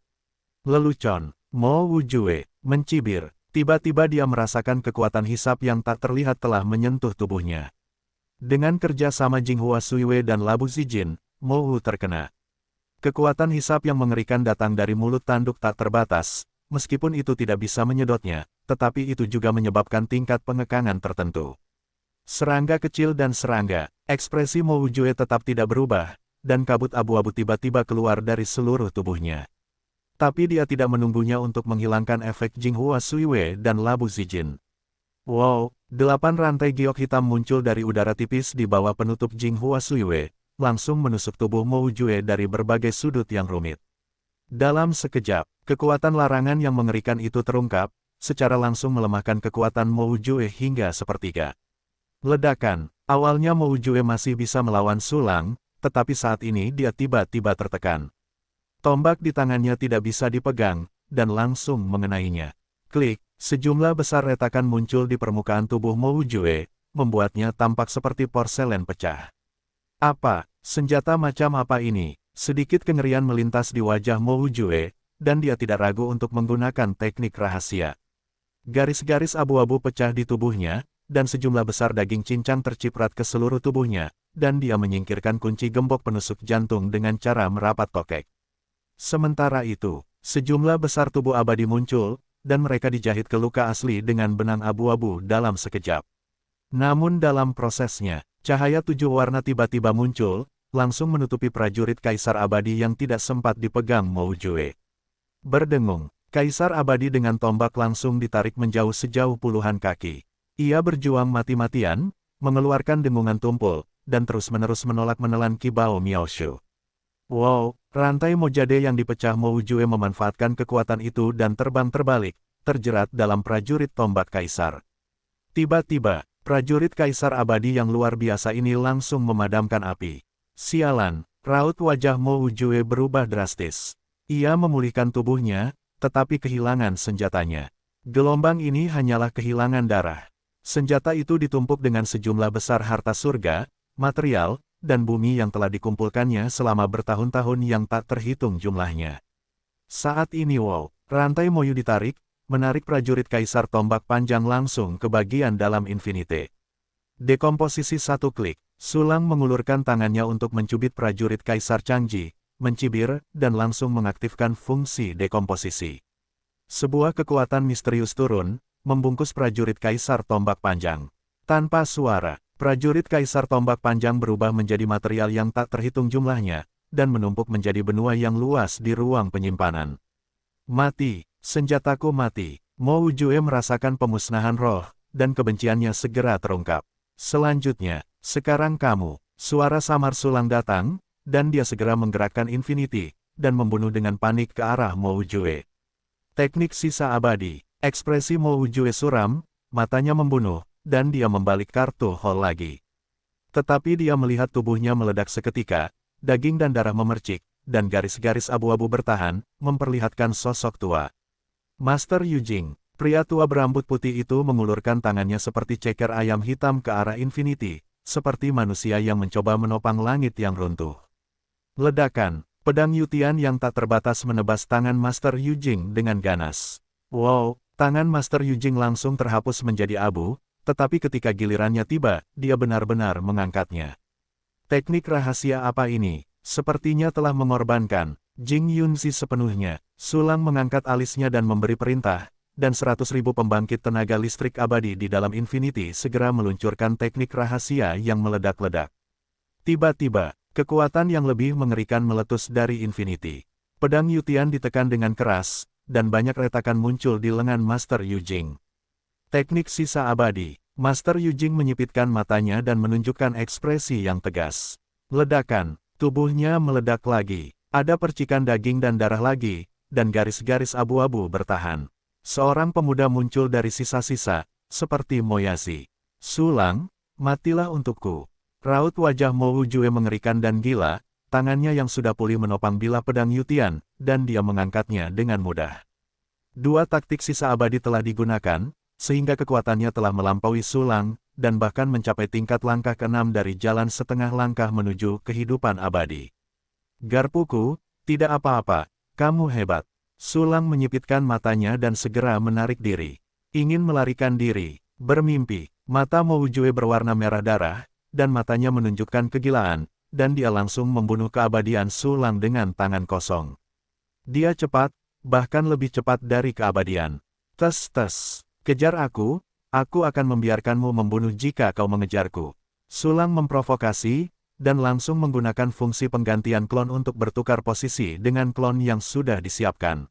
Lelucon, Mou Jue, mencibir, tiba-tiba dia merasakan kekuatan hisap yang tak terlihat telah menyentuh tubuhnya. Dengan kerja sama Jinghua Suiwei dan Labu Zijin, Mou terkena. Kekuatan hisap yang mengerikan datang dari mulut tanduk tak terbatas, meskipun itu tidak bisa menyedotnya, tetapi itu juga menyebabkan tingkat pengekangan tertentu. Serangga kecil dan serangga, ekspresi Mou Jue tetap tidak berubah, dan kabut abu-abu tiba-tiba keluar dari seluruh tubuhnya. Tapi dia tidak menunggunya untuk menghilangkan efek Jinghua Suiwei dan Labu Zijin. Wow, 8 rantai giok hitam muncul dari udara tipis di bawah penutup Jinghua Suiwei, langsung menusuk tubuh Mou Jue dari berbagai sudut yang rumit. Dalam sekejap, kekuatan larangan yang mengerikan itu terungkap, secara langsung melemahkan kekuatan Mou Jue hingga sepertiga. Ledakan, awalnya Mou Jue masih bisa melawan Sulang, tetapi saat ini dia tiba-tiba tertekan. Tombak di tangannya tidak bisa dipegang, dan langsung mengenainya. Klik, sejumlah besar retakan muncul di permukaan tubuh Mou Jue, membuatnya tampak seperti porselen pecah. Apa, senjata macam apa ini? Sedikit kengerian melintas di wajah Mou Jue, dan dia tidak ragu untuk menggunakan teknik rahasia. Garis-garis abu-abu pecah di tubuhnya, dan sejumlah besar daging cincang terciprat ke seluruh tubuhnya, dan dia menyingkirkan kunci gembok penusuk jantung dengan cara merapat kokek. Sementara itu, sejumlah besar tubuh abadi muncul, dan mereka dijahit ke luka asli dengan benang abu-abu dalam sekejap. Namun dalam prosesnya, cahaya 7 warna tiba-tiba muncul, langsung menutupi prajurit Kaisar Abadi yang tidak sempat dipegang Mou Jue. Berdengung, Kaisar Abadi dengan tombak langsung ditarik menjauh sejauh puluhan kaki. Ia berjuang mati-matian, mengeluarkan dengungan tumpul, dan terus-menerus menolak menelan Kibao Miaoshu. Wow, rantai Mojade yang dipecah Mou Jue memanfaatkan kekuatan itu dan terbang terbalik, terjerat dalam prajurit tombak Kaisar. Tiba-tiba, prajurit Kaisar Abadi yang luar biasa ini langsung memadamkan api. Sialan, raut wajah Mou Jue berubah drastis. Ia memulihkan tubuhnya, tetapi kehilangan senjatanya. Gelombang ini hanyalah kehilangan darah. Senjata itu ditumpuk dengan sejumlah besar harta surga, material, dan bumi yang telah dikumpulkannya selama bertahun-tahun yang tak terhitung jumlahnya. Saat ini rantai Moyu ditarik, menarik prajurit Kaisar Tombak Panjang langsung ke bagian dalam Infinite. Dekomposisi satu klik, Sulang mengulurkan tangannya untuk mencubit prajurit Kaisar Changji, mencibir, dan langsung mengaktifkan fungsi dekomposisi. Sebuah kekuatan misterius turun, membungkus prajurit Kaisar Tombak Panjang. Tanpa suara, prajurit Kaisar Tombak Panjang berubah menjadi material yang tak terhitung jumlahnya, dan menumpuk menjadi benua yang luas di ruang penyimpanan. Mati, senjataku mati. Mou Jue merasakan pemusnahan roh, dan kebenciannya segera terungkap. Selanjutnya, sekarang kamu, suara samar Sulang datang, dan dia segera menggerakkan Infinity, dan membunuh dengan panik ke arah Mou Jue. Teknik sisa abadi, ekspresi Mou Jue suram, matanya membunuh, dan dia membalik kartu hall lagi. Tetapi dia melihat tubuhnya meledak seketika, daging dan darah memercik, dan garis-garis abu-abu bertahan, memperlihatkan sosok tua. Master Yujing, pria tua berambut putih itu mengulurkan tangannya seperti ceker ayam hitam ke arah Infinity, seperti manusia yang mencoba menopang langit yang runtuh. Ledakan, pedang Yutian yang tak terbatas menebas tangan Master Yujing dengan ganas. Wow, tangan Master Yujing langsung terhapus menjadi abu, tetapi ketika gilirannya tiba, dia benar-benar mengangkatnya. Teknik rahasia apa ini? Sepertinya telah mengorbankan Jing Yunzi sepenuhnya. Sulang mengangkat alisnya dan memberi perintah, dan 100.000 pembangkit tenaga listrik abadi di dalam Infinity segera meluncurkan teknik rahasia yang meledak-ledak. Tiba-tiba, kekuatan yang lebih mengerikan meletus dari Infinity. Pedang Yutian ditekan dengan keras, dan banyak retakan muncul di lengan Master Yujing. Teknik sisa abadi, Master Yujing menyipitkan matanya dan menunjukkan ekspresi yang tegas. Ledakan, tubuhnya meledak lagi, ada percikan daging dan darah lagi, dan garis-garis abu-abu bertahan. Seorang pemuda muncul dari sisa-sisa, seperti Moyashi. Sulang, matilah untukku. Raut wajah Mou Jue mengerikan dan gila, tangannya yang sudah pulih menopang bilah pedang Yutian, dan dia mengangkatnya dengan mudah. Dua taktik sisa abadi telah digunakan, sehingga kekuatannya telah melampaui Sulang, dan bahkan mencapai tingkat langkah ke-6 dari jalan setengah langkah menuju kehidupan abadi. Garpuku, tidak apa-apa, kamu hebat. Sulang menyipitkan matanya dan segera menarik diri. Ingin melarikan diri, bermimpi, mata Mou Jue berwarna merah darah, dan matanya menunjukkan kegilaan, dan dia langsung membunuh keabadian Sulang dengan tangan kosong. Dia cepat, bahkan lebih cepat dari keabadian. Tes, kejar aku akan membiarkanmu membunuh jika kau mengejarku. Sulang memprovokasi, dan langsung menggunakan fungsi penggantian klon untuk bertukar posisi dengan klon yang sudah disiapkan.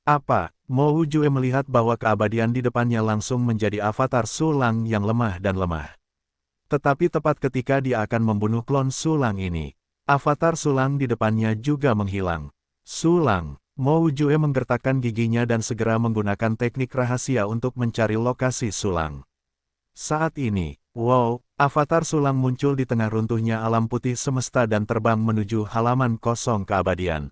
Apa? Mou Jue melihat bahwa keabadian di depannya langsung menjadi avatar Sulang yang lemah dan lemah. Tetapi tepat ketika dia akan membunuh klon Sulang ini, avatar Sulang di depannya juga menghilang. Sulang, Mou Jue menggertakkan giginya dan segera menggunakan teknik rahasia untuk mencari lokasi Sulang. Saat ini, avatar Sulang muncul di tengah runtuhnya alam putih semesta dan terbang menuju halaman kosong keabadian.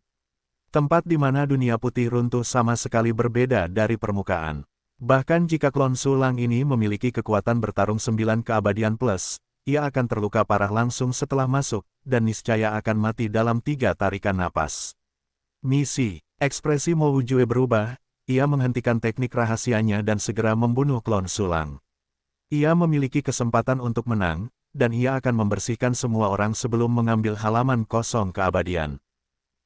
Tempat di mana dunia putih runtuh sama sekali berbeda dari permukaan. Bahkan jika klon Sulang ini memiliki kekuatan bertarung 9 keabadian plus, ia akan terluka parah langsung setelah masuk, dan niscaya akan mati dalam 3 tarikan napas. Misi, ekspresi Mou Jue berubah, ia menghentikan teknik rahasianya dan segera membunuh klon Sulang. Ia memiliki kesempatan untuk menang, dan ia akan membersihkan semua orang sebelum mengambil halaman kosong keabadian.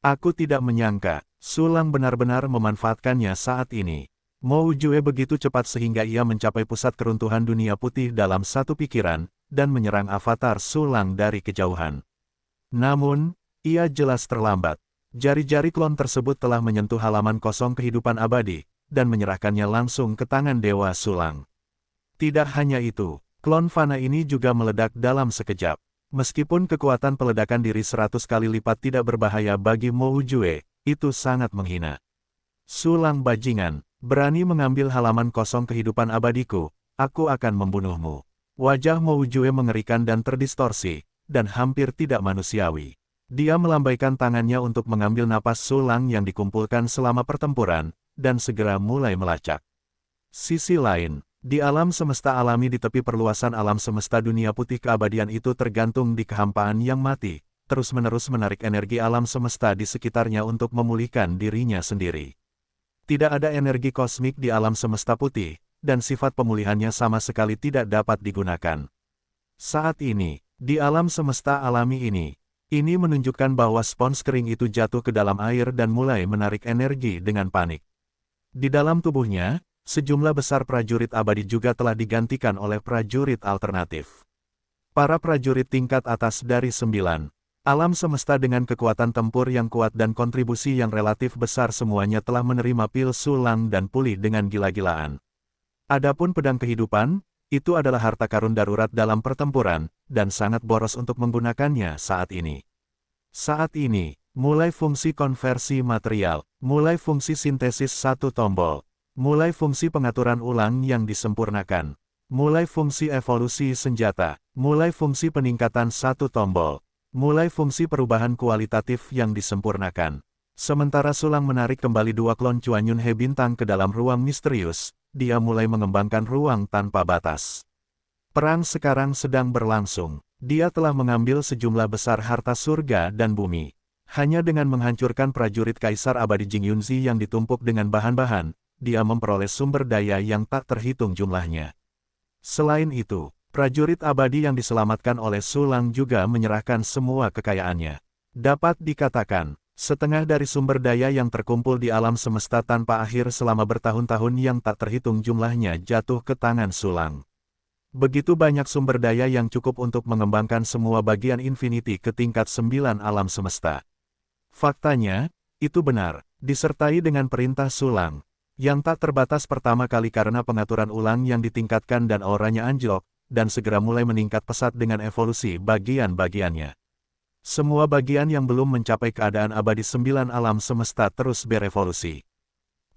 Aku tidak menyangka, Sulang benar-benar memanfaatkannya saat ini. Mo Jue begitu cepat sehingga ia mencapai pusat keruntuhan dunia putih dalam satu pikiran, dan menyerang avatar Sulang dari kejauhan. Namun, ia jelas terlambat. Jari-jari klon tersebut telah menyentuh halaman kosong kehidupan abadi, dan menyerahkannya langsung ke tangan Dewa Sulang. Tidak hanya itu, klon fana ini juga meledak dalam sekejap. Meskipun kekuatan peledakan diri 100 kali lipat tidak berbahaya bagi Mo Jue, itu sangat menghina. Sulang bajingan, berani mengambil halaman kosong kehidupan abadiku, aku akan membunuhmu. Wajah Mo Jue mengerikan dan terdistorsi, dan hampir tidak manusiawi. Dia melambaikan tangannya untuk mengambil napas Sulang yang dikumpulkan selama pertempuran, dan segera mulai melacak. Sisi lain, di alam semesta alami di tepi perluasan alam semesta dunia putih keabadian itu tergantung di kehampaan yang mati, terus-menerus menarik energi alam semesta di sekitarnya untuk memulihkan dirinya sendiri. Tidak ada energi kosmik di alam semesta putih, dan sifat pemulihannya sama sekali tidak dapat digunakan. Saat ini, di alam semesta alami ini menunjukkan bahwa spons kering itu jatuh ke dalam air dan mulai menarik energi dengan panik. Di dalam tubuhnya, sejumlah besar prajurit abadi juga telah digantikan oleh prajurit alternatif. Para prajurit tingkat atas dari 9 alam semesta dengan kekuatan tempur yang kuat dan kontribusi yang relatif besar semuanya telah menerima pil Sulang dan pulih dengan gila-gilaan. Adapun pedang kehidupan, itu adalah harta karun darurat dalam pertempuran, dan sangat boros untuk menggunakannya saat ini. Saat ini, mulai fungsi konversi material, mulai fungsi sintesis satu tombol, mulai fungsi pengaturan ulang yang disempurnakan, mulai fungsi evolusi senjata, mulai fungsi peningkatan satu tombol, mulai fungsi perubahan kualitatif yang disempurnakan. Sementara Sulang menarik kembali 2 klon Chuan Yunhe bintang ke dalam ruang misterius, dia mulai mengembangkan ruang tanpa batas. Perang sekarang sedang berlangsung. Dia telah mengambil sejumlah besar harta surga dan bumi. Hanya dengan menghancurkan prajurit Kaisar Abadi Jing Yunzi yang ditumpuk dengan bahan-bahan, dia memperoleh sumber daya yang tak terhitung jumlahnya. Selain itu, prajurit abadi yang diselamatkan oleh Sulang juga menyerahkan semua kekayaannya. Dapat dikatakan, setengah dari sumber daya yang terkumpul di alam semesta tanpa akhir selama bertahun-tahun yang tak terhitung jumlahnya jatuh ke tangan Sulang. Begitu banyak sumber daya yang cukup untuk mengembangkan semua bagian Infinity ke tingkat 9 alam semesta. Faktanya, itu benar, disertai dengan perintah Sulang, yang tak terbatas pertama kali karena pengaturan ulang yang ditingkatkan dan auranya anjlok, dan segera mulai meningkat pesat dengan evolusi bagian-bagiannya. Semua bagian yang belum mencapai keadaan abadi 9 alam semesta terus berevolusi.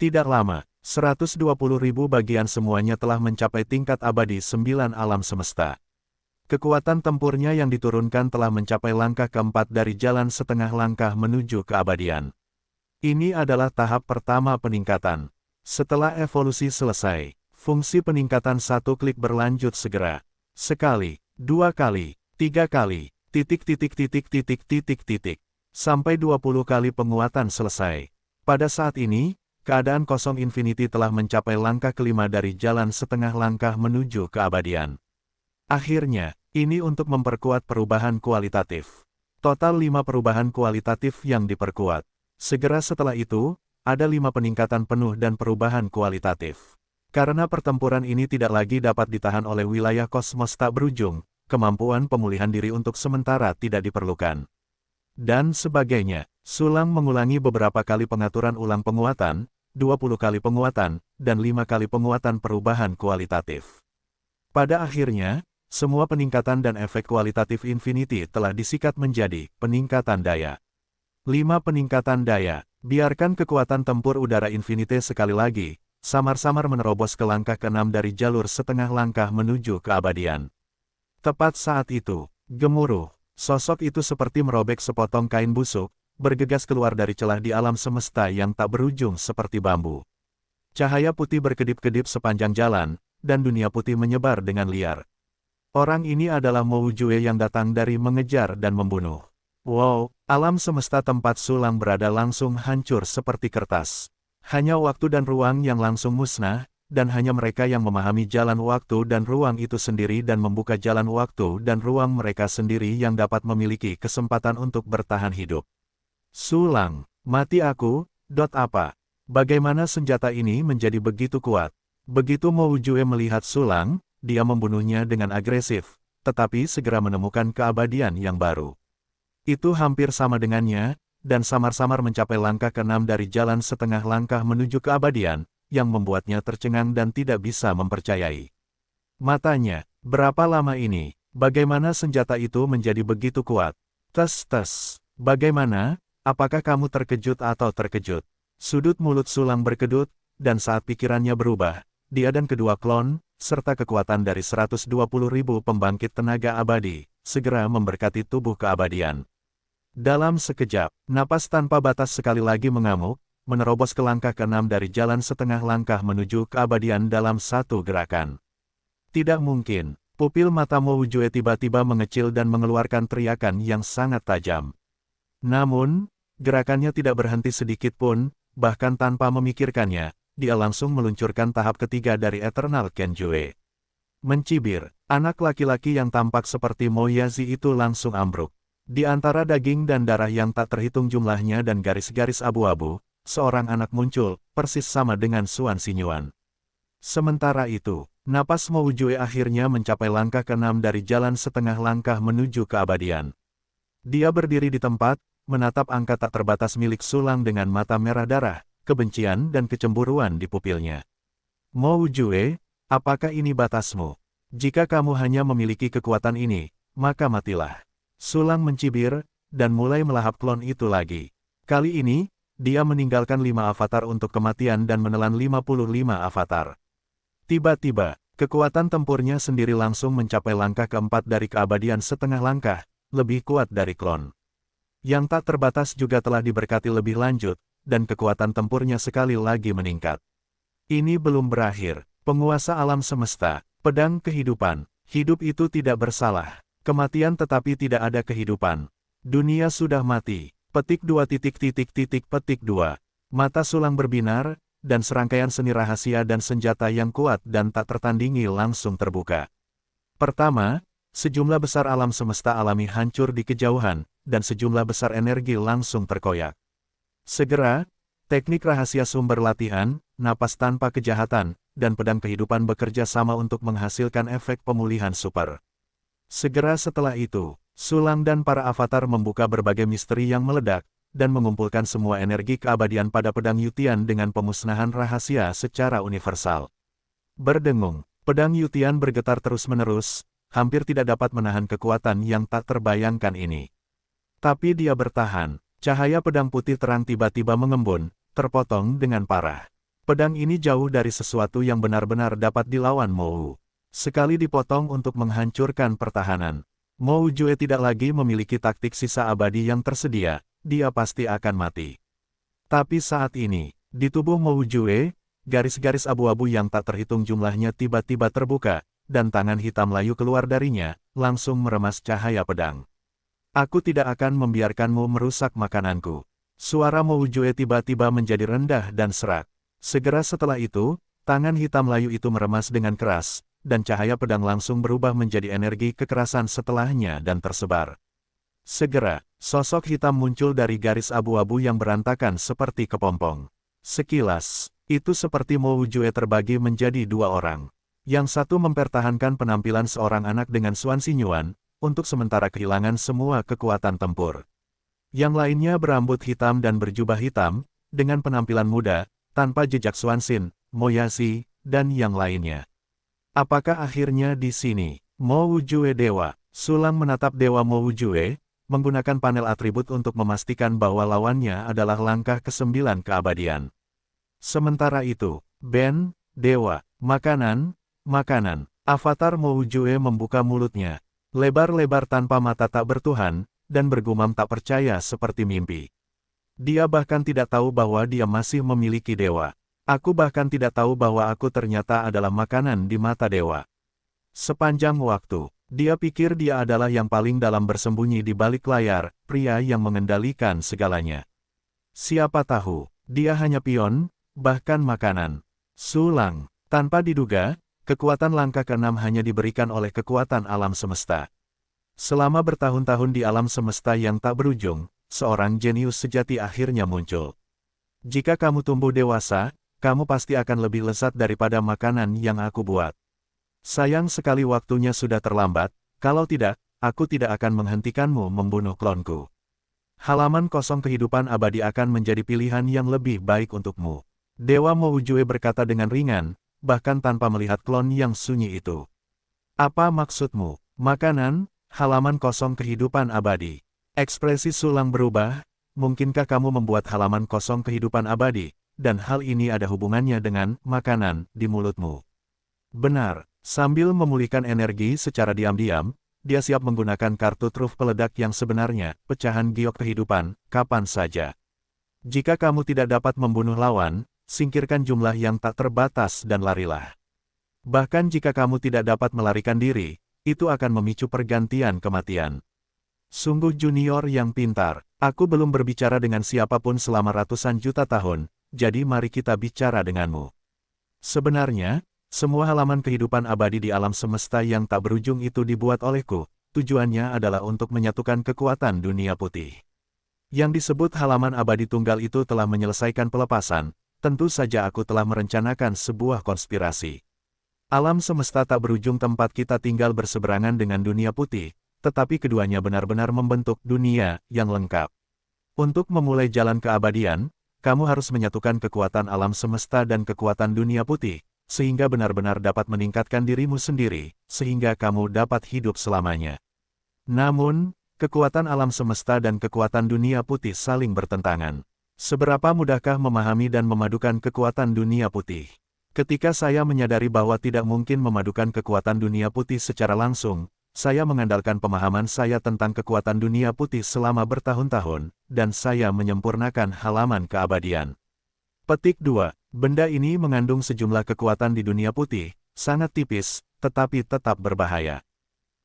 Tidak lama, 120.000 bagian semuanya telah mencapai tingkat abadi 9 alam semesta. Kekuatan tempurnya yang diturunkan telah mencapai langkah keempat dari jalan setengah langkah menuju keabadian. Ini adalah tahap pertama peningkatan. Setelah evolusi selesai, fungsi peningkatan satu klik berlanjut segera. Sekali, 2 kali, 3 kali, sampai 20 kali penguatan selesai. Pada saat ini, keadaan kosong Infinity telah mencapai langkah kelima dari jalan setengah langkah menuju keabadian. Akhirnya, ini untuk memperkuat perubahan kualitatif. Total 5 perubahan kualitatif yang diperkuat. Segera setelah itu, ada 5 peningkatan penuh dan perubahan kualitatif. Karena pertempuran ini tidak lagi dapat ditahan oleh wilayah kosmos tak berujung, kemampuan pemulihan diri untuk sementara tidak diperlukan. Dan sebagainya, Sulang mengulangi beberapa kali pengaturan ulang penguatan, 20 kali penguatan, dan 5 kali penguatan perubahan kualitatif. Pada akhirnya, semua peningkatan dan efek kualitatif Infinity telah disikat menjadi peningkatan daya. 5 peningkatan daya, biarkan kekuatan tempur udara Infinity sekali lagi, samar-samar menerobos ke langkah ke-6 dari jalur setengah langkah menuju keabadian. Tepat saat itu, gemuruh, sosok itu seperti merobek sepotong kain busuk, bergegas keluar dari celah di alam semesta yang tak berujung seperti bambu. Cahaya putih berkedip-kedip sepanjang jalan, dan dunia putih menyebar dengan liar. Orang ini adalah Mo Jue yang datang dari mengejar dan membunuh. Wow, alam semesta tempat Sulang berada langsung hancur seperti kertas. Hanya waktu dan ruang yang langsung musnah, dan hanya mereka yang memahami jalan waktu dan ruang itu sendiri dan membuka jalan waktu dan ruang mereka sendiri yang dapat memiliki kesempatan untuk bertahan hidup. Sulang, mati aku, apa? Bagaimana senjata ini menjadi begitu kuat? Begitu Mo Wujue melihat Sulang, dia membunuhnya dengan agresif, tetapi segera menemukan keabadian yang baru. Itu hampir sama dengannya, dan samar-samar mencapai langkah ke-6 dari jalan setengah langkah menuju keabadian, yang membuatnya tercengang dan tidak bisa mempercayai. Matanya, berapa lama ini? Bagaimana senjata itu menjadi begitu kuat? Tes. Bagaimana? Apakah kamu terkejut atau terkejut? Sudut mulut Sulang berkedut, dan saat pikirannya berubah, dia dan kedua klon, serta kekuatan dari 120.000 pembangkit tenaga abadi, segera memberkati tubuh keabadian. Dalam sekejap, napas tanpa batas sekali lagi mengamuk, menerobos ke langkah ke-6 dari jalan setengah langkah menuju keabadian dalam satu gerakan. Tidak mungkin, pupil mata Mo Wujue tiba-tiba mengecil dan mengeluarkan teriakan yang sangat tajam. Namun, gerakannya tidak berhenti sedikit pun, bahkan tanpa memikirkannya, dia langsung meluncurkan tahap ketiga dari Eternal Kenjue. Mencibir, anak laki-laki yang tampak seperti Mo Yazi itu langsung ambruk. Di antara daging dan darah yang tak terhitung jumlahnya dan garis-garis abu-abu, seorang anak muncul, persis sama dengan Xuan Xingyuan. Sementara itu, napas Mo Wujue akhirnya mencapai langkah ke-6 dari jalan setengah langkah menuju keabadian. Dia berdiri di tempat, menatap angka tak terbatas milik Sulang dengan mata merah darah, kebencian dan kecemburuan di pupilnya. Mo Wujue, apakah ini batasmu? Jika kamu hanya memiliki kekuatan ini, maka matilah. Sulang mencibir, dan mulai melahap klon itu lagi. Kali ini, dia meninggalkan 5 avatar untuk kematian dan menelan 55 avatar. Tiba-tiba, kekuatan tempurnya sendiri langsung mencapai langkah ke-4 dari keabadian setengah langkah, lebih kuat dari klon. Yang tak terbatas juga telah diberkati lebih lanjut, dan kekuatan tempurnya sekali lagi meningkat. Ini belum berakhir, penguasa alam semesta, pedang kehidupan, hidup itu tidak bersalah, kematian tetapi tidak ada kehidupan. Dunia sudah mati, petik 2 petik 2. Mata Sulang berbinar, dan serangkaian seni rahasia dan senjata yang kuat dan tak tertandingi langsung terbuka. Pertama, sejumlah besar alam semesta alami hancur di kejauhan, dan sejumlah besar energi langsung terkoyak. Segera, teknik rahasia sumber latihan, napas tanpa kejahatan, dan pedang kehidupan bekerja sama untuk menghasilkan efek pemulihan super. Segera setelah itu, Sulang dan para avatar membuka berbagai misteri yang meledak, dan mengumpulkan semua energi keabadian pada pedang Yutian dengan pemusnahan rahasia secara universal. Berdengung, pedang Yutian bergetar terus-menerus, hampir tidak dapat menahan kekuatan yang tak terbayangkan ini. Tapi dia bertahan, cahaya pedang putih terang tiba-tiba mengembun, terpotong dengan parah. Pedang ini jauh dari sesuatu yang benar-benar dapat dilawan Mo Wu. Sekali dipotong untuk menghancurkan pertahanan, Mo Wujue tidak lagi memiliki taktik sisa abadi yang tersedia, dia pasti akan mati. Tapi saat ini, di tubuh Mo Wujue, garis-garis abu-abu yang tak terhitung jumlahnya tiba-tiba terbuka, dan tangan hitam layu keluar darinya, langsung meremas cahaya pedang. Aku tidak akan membiarkanmu merusak makananku. Suara Mo Wujue tiba-tiba menjadi rendah dan serak. Segera setelah itu, tangan hitam layu itu meremas dengan keras, dan cahaya pedang langsung berubah menjadi energi kekerasan setelahnya dan tersebar. Segera, sosok hitam muncul dari garis abu-abu yang berantakan seperti kepompong. Sekilas, itu seperti Mo Wujue terbagi menjadi 2 orang. Yang satu mempertahankan penampilan seorang anak dengan Xuan Xingyuan, untuk sementara kehilangan semua kekuatan tempur. Yang lainnya berambut hitam dan berjubah hitam, dengan penampilan muda, tanpa jejak Xuan Xin, Mo Yazi, dan yang lainnya. Apakah akhirnya di sini, Mo Wujue Dewa? Sulang menatap Dewa Mo Wujue, menggunakan panel atribut untuk memastikan bahwa lawannya adalah langkah ke-9 keabadian. Sementara itu, Ben, Dewa, makanan, avatar Mo Wujue membuka mulutnya, lebar-lebar tanpa mata tak bertuhan, dan bergumam tak percaya seperti mimpi. Dia bahkan tidak tahu bahwa dia masih memiliki dewa. Aku bahkan tidak tahu bahwa aku ternyata adalah makanan di mata dewa. Sepanjang waktu, dia pikir dia adalah yang paling dalam bersembunyi di balik layar, pria yang mengendalikan segalanya. Siapa tahu, dia hanya pion, bahkan makanan. Sulang, tanpa diduga, kekuatan langkah ke-6 hanya diberikan oleh kekuatan alam semesta. Selama bertahun-tahun di alam semesta yang tak berujung, seorang jenius sejati akhirnya muncul. Jika kamu tumbuh dewasa, kamu pasti akan lebih lezat daripada makanan yang aku buat. Sayang sekali waktunya sudah terlambat, kalau tidak, aku tidak akan menghentikanmu membunuh klonku. Halaman kosong kehidupan abadi akan menjadi pilihan yang lebih baik untukmu. Dewa Moujue berkata dengan ringan, bahkan tanpa melihat klon yang sunyi itu. Apa maksudmu? Makanan, halaman kosong kehidupan abadi. Ekspresi Sulang berubah, mungkinkah kamu membuat halaman kosong kehidupan abadi, dan hal ini ada hubungannya dengan makanan di mulutmu? Benar, sambil memulihkan energi secara diam-diam, dia siap menggunakan kartu truf peledak yang sebenarnya, pecahan giok kehidupan, kapan saja. Jika kamu tidak dapat membunuh lawan, singkirkan jumlah yang tak terbatas dan larilah. Bahkan jika kamu tidak dapat melarikan diri, itu akan memicu pergantian kematian. Sungguh junior yang pintar, aku belum berbicara dengan siapapun selama ratusan juta tahun, jadi mari kita bicara denganmu. Sebenarnya, semua halaman kehidupan abadi di alam semesta yang tak berujung itu dibuat olehku, tujuannya adalah untuk menyatukan kekuatan dunia putih. Yang disebut halaman abadi tunggal itu telah menyelesaikan pelepasan, tentu saja aku telah merencanakan sebuah konspirasi. Alam semesta tak berujung tempat kita tinggal berseberangan dengan dunia putih, tetapi keduanya benar-benar membentuk dunia yang lengkap. Untuk memulai jalan keabadian, kamu harus menyatukan kekuatan alam semesta dan kekuatan dunia putih, sehingga benar-benar dapat meningkatkan dirimu sendiri, sehingga kamu dapat hidup selamanya. Namun, kekuatan alam semesta dan kekuatan dunia putih saling bertentangan. Seberapa mudahkah memahami dan memadukan kekuatan dunia putih? Ketika saya menyadari bahwa tidak mungkin memadukan kekuatan dunia putih secara langsung, saya mengandalkan pemahaman saya tentang kekuatan dunia putih selama bertahun-tahun, dan saya menyempurnakan halaman keabadian. Petik 2. Benda ini mengandung sejumlah kekuatan di dunia putih, sangat tipis, tetapi tetap berbahaya.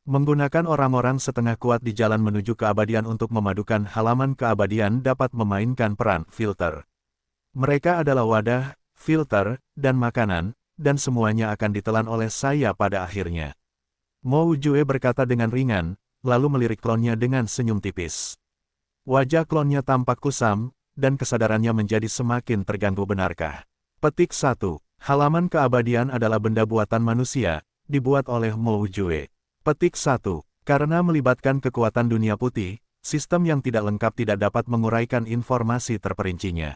Menggunakan orang-orang setengah kuat di jalan menuju keabadian untuk memadukan halaman keabadian dapat memainkan peran filter. Mereka adalah wadah, filter, dan makanan, dan semuanya akan ditelan oleh saya pada akhirnya. Moujue berkata dengan ringan, lalu melirik klonnya dengan senyum tipis. Wajah klonnya tampak kusam, dan kesadarannya menjadi semakin terganggu. Benarkah? Petik 1. Halaman keabadian adalah benda buatan manusia, dibuat oleh Moujue. Petik 1. Karena melibatkan kekuatan dunia putih, sistem yang tidak lengkap tidak dapat menguraikan informasi terperincinya.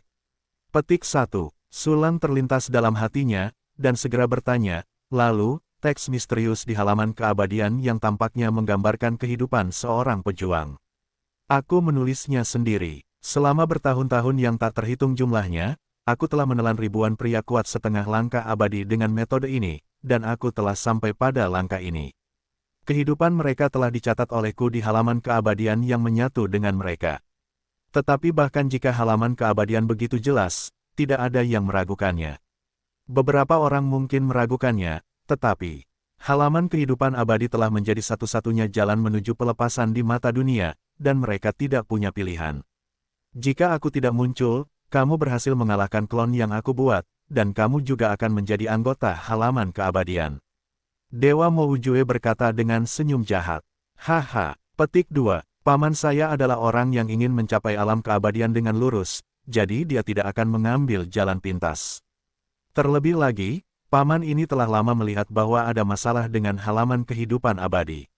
Petik 1. Sulang terlintas dalam hatinya, dan segera bertanya, lalu, teks misterius di halaman keabadian yang tampaknya menggambarkan kehidupan seorang pejuang. Aku menulisnya sendiri. Selama bertahun-tahun yang tak terhitung jumlahnya, aku telah menelan ribuan pria kuat setengah langkah abadi dengan metode ini, dan aku telah sampai pada langkah ini. Kehidupan mereka telah dicatat olehku di halaman keabadian yang menyatu dengan mereka. Tetapi bahkan jika halaman keabadian begitu jelas, tidak ada yang meragukannya. Beberapa orang mungkin meragukannya, tetapi halaman kehidupan abadi telah menjadi satu-satunya jalan menuju pelepasan di mata dunia, dan mereka tidak punya pilihan. Jika aku tidak muncul, kamu berhasil mengalahkan klon yang aku buat, dan kamu juga akan menjadi anggota halaman keabadian. Dewa Moujue berkata dengan senyum jahat. Haha, petik 2. Paman saya adalah orang yang ingin mencapai alam keabadian dengan lurus, jadi dia tidak akan mengambil jalan pintas. Terlebih lagi, paman ini telah lama melihat bahwa ada masalah dengan halaman kehidupan abadi.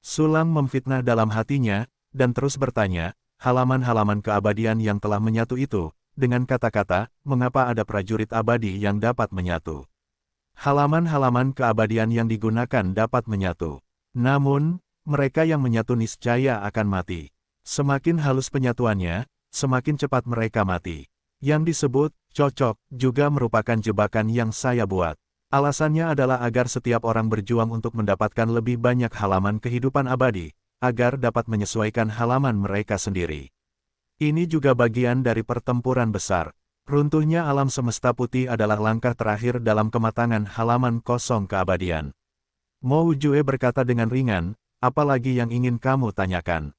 Sulang memfitnah dalam hatinya, dan terus bertanya, halaman-halaman keabadian yang telah menyatu itu, dengan kata-kata, mengapa ada prajurit abadi yang dapat menyatu? Halaman-halaman keabadian yang digunakan dapat menyatu. Namun, mereka yang menyatu niscaya akan mati. Semakin halus penyatuannya, semakin cepat mereka mati. Yang disebut cocok juga merupakan jebakan yang saya buat. Alasannya adalah agar setiap orang berjuang untuk mendapatkan lebih banyak halaman kehidupan abadi, agar dapat menyesuaikan halaman mereka sendiri. Ini juga bagian dari pertempuran besar. Runtuhnya alam semesta putih adalah langkah terakhir dalam kematangan halaman kosong keabadian. Moujue berkata dengan ringan, apalagi yang ingin kamu tanyakan?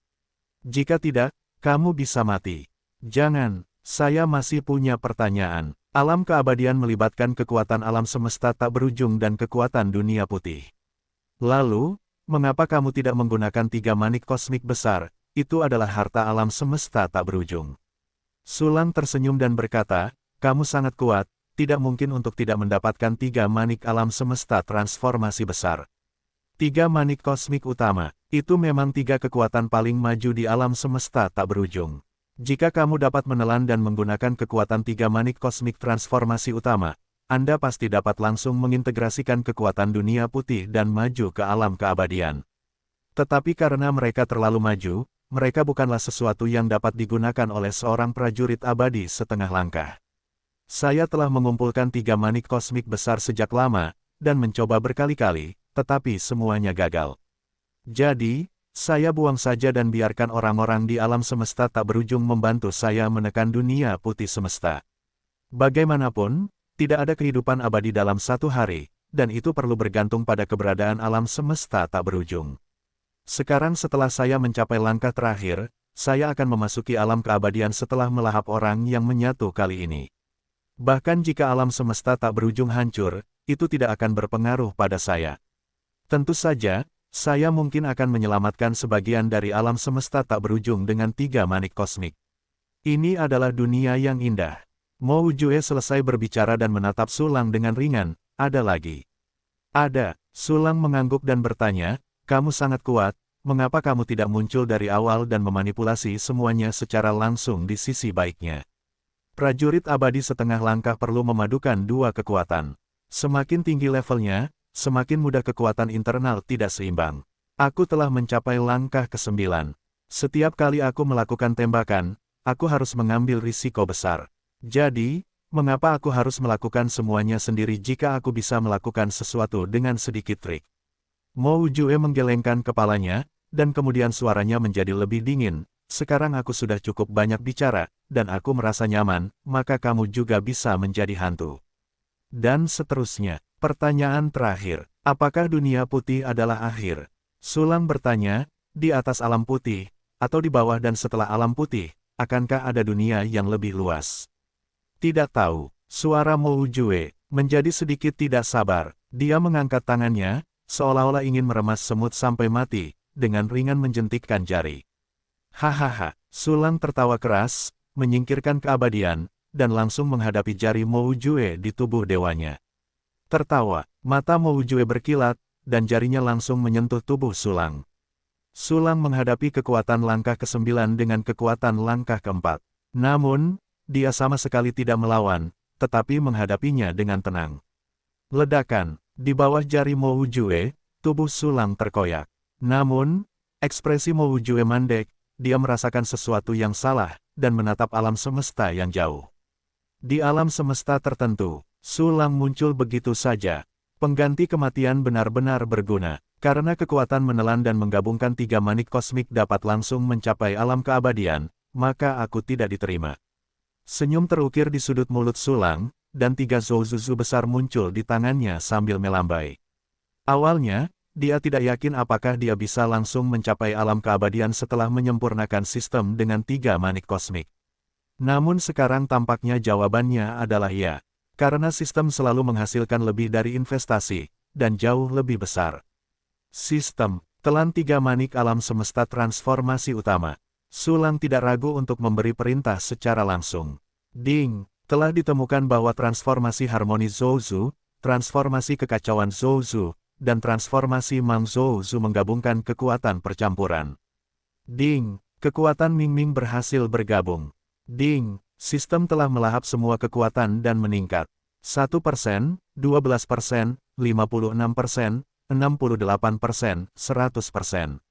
Jika tidak, kamu bisa mati. Jangan, saya masih punya pertanyaan. Alam keabadian melibatkan kekuatan alam semesta tak berujung dan kekuatan dunia putih. Lalu, mengapa kamu tidak menggunakan 3 manik kosmik besar? Itu adalah harta alam semesta tak berujung. Sulang tersenyum dan berkata, kamu sangat kuat, tidak mungkin untuk tidak mendapatkan 3 manik alam semesta transformasi besar. 3 manik kosmik utama, itu memang 3 kekuatan paling maju di alam semesta tak berujung. Jika kamu dapat menelan dan menggunakan kekuatan 3 manik kosmik transformasi utama, Anda pasti dapat langsung mengintegrasikan kekuatan dunia putih dan maju ke alam keabadian. Tetapi karena mereka terlalu maju, mereka bukanlah sesuatu yang dapat digunakan oleh seorang prajurit abadi setengah langkah. Saya telah mengumpulkan 3 manik kosmik besar sejak lama, dan mencoba berkali-kali, tetapi semuanya gagal. Jadi, saya buang saja dan biarkan orang-orang di alam semesta tak berujung membantu saya menekan dunia putih semesta. Bagaimanapun, tidak ada kehidupan abadi dalam satu hari, dan itu perlu bergantung pada keberadaan alam semesta tak berujung. Sekarang setelah saya mencapai langkah terakhir, saya akan memasuki alam keabadian setelah melahap orang yang menyatu kali ini. Bahkan jika alam semesta tak berujung hancur, itu tidak akan berpengaruh pada saya. Tentu saja, saya mungkin akan menyelamatkan sebagian dari alam semesta tak berujung dengan 3 manik kosmik. Ini adalah dunia yang indah. Mo Jue selesai berbicara dan menatap Sulang dengan ringan, ada lagi. Ada, Sulang mengangguk dan bertanya, kamu sangat kuat, mengapa kamu tidak muncul dari awal dan memanipulasi semuanya secara langsung di sisi baiknya? Prajurit abadi setengah langkah perlu memadukan 2 kekuatan. Semakin tinggi levelnya, semakin mudah kekuatan internal tidak seimbang. Aku telah mencapai langkah ke-9. Setiap kali aku melakukan tembakan, aku harus mengambil risiko besar. Jadi, mengapa aku harus melakukan semuanya sendiri jika aku bisa melakukan sesuatu dengan sedikit trik? Mo Jue menggelengkan kepalanya, dan kemudian suaranya menjadi lebih dingin. Sekarang aku sudah cukup banyak bicara, dan aku merasa nyaman, maka kamu juga bisa menjadi hantu. Dan seterusnya, pertanyaan terakhir, apakah dunia putih adalah akhir? Sulang bertanya, di atas alam putih, atau di bawah dan setelah alam putih, akankah ada dunia yang lebih luas? Tidak tahu, suara Mo Jue menjadi sedikit tidak sabar. Dia mengangkat tangannya, seolah-olah ingin meremas semut sampai mati, dengan ringan menjentikkan jari. Hahaha, Sulang tertawa keras, menyingkirkan keabadian, dan langsung menghadapi jari Mo Jue di tubuh dewanya. Tertawa, mata Mo Jue berkilat, dan jarinya langsung menyentuh tubuh Sulang. Sulang menghadapi kekuatan langkah ke-9 dengan kekuatan langkah ke-4. Namun, dia sama sekali tidak melawan, tetapi menghadapinya dengan tenang. Ledakan, di bawah jari Mo Jue, tubuh Sulang terkoyak. Namun, ekspresi Mo Jue mandek, dia merasakan sesuatu yang salah, dan menatap alam semesta yang jauh. Di alam semesta tertentu, Sulang muncul begitu saja. Pengganti kematian benar-benar berguna, karena kekuatan menelan dan menggabungkan 3 manik kosmik dapat langsung mencapai alam keabadian, maka aku tidak diterima. Senyum terukir di sudut mulut Sulang, dan 3 Zouzuzu besar muncul di tangannya sambil melambai. Awalnya, dia tidak yakin apakah dia bisa langsung mencapai alam keabadian setelah menyempurnakan sistem dengan 3 manik kosmik. Namun sekarang tampaknya jawabannya adalah ya, karena sistem selalu menghasilkan lebih dari investasi, dan jauh lebih besar. Sistem, telan 3 manik alam semesta transformasi utama. Sulang tidak ragu untuk memberi perintah secara langsung. Ding! Telah ditemukan bahwa transformasi harmoni Zouzu, transformasi kekacauan Zouzu, dan transformasi Mang Zouzu menggabungkan kekuatan percampuran. Ding! Kekuatan Ming-Ming berhasil bergabung. Ding! Sistem telah melahap semua kekuatan dan meningkat. 1%, 12%, 56%, 68%, 100%.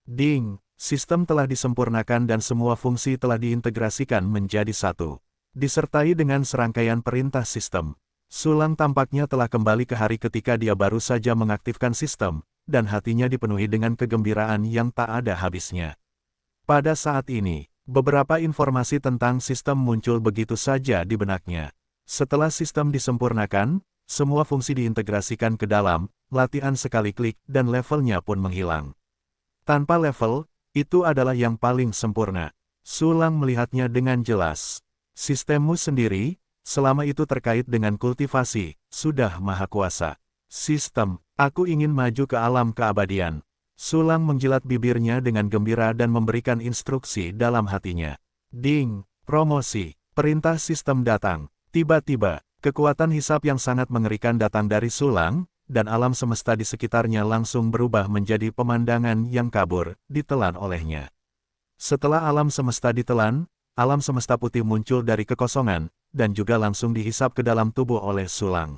Ding! Sistem telah disempurnakan dan semua fungsi telah diintegrasikan menjadi satu. Disertai dengan serangkaian perintah sistem. Sulang tampaknya telah kembali ke hari ketika dia baru saja mengaktifkan sistem, dan hatinya dipenuhi dengan kegembiraan yang tak ada habisnya. Pada saat ini, beberapa informasi tentang sistem muncul begitu saja di benaknya. Setelah sistem disempurnakan, semua fungsi diintegrasikan ke dalam, latihan sekali klik dan levelnya pun menghilang. Tanpa level, itu adalah yang paling sempurna. Sulang melihatnya dengan jelas. Sistemmu sendiri, selama itu terkait dengan kultivasi, sudah maha kuasa. Sistem, aku ingin maju ke alam keabadian. Sulang menjilat bibirnya dengan gembira dan memberikan instruksi dalam hatinya. Ding! Promosi. Perintah sistem datang. Tiba-tiba, kekuatan hisap yang sangat mengerikan datang dari Sulang, dan alam semesta di sekitarnya langsung berubah menjadi pemandangan yang kabur, ditelan olehnya. Setelah alam semesta ditelan, alam semesta putih muncul dari kekosongan, dan juga langsung dihisap ke dalam tubuh oleh Sulang.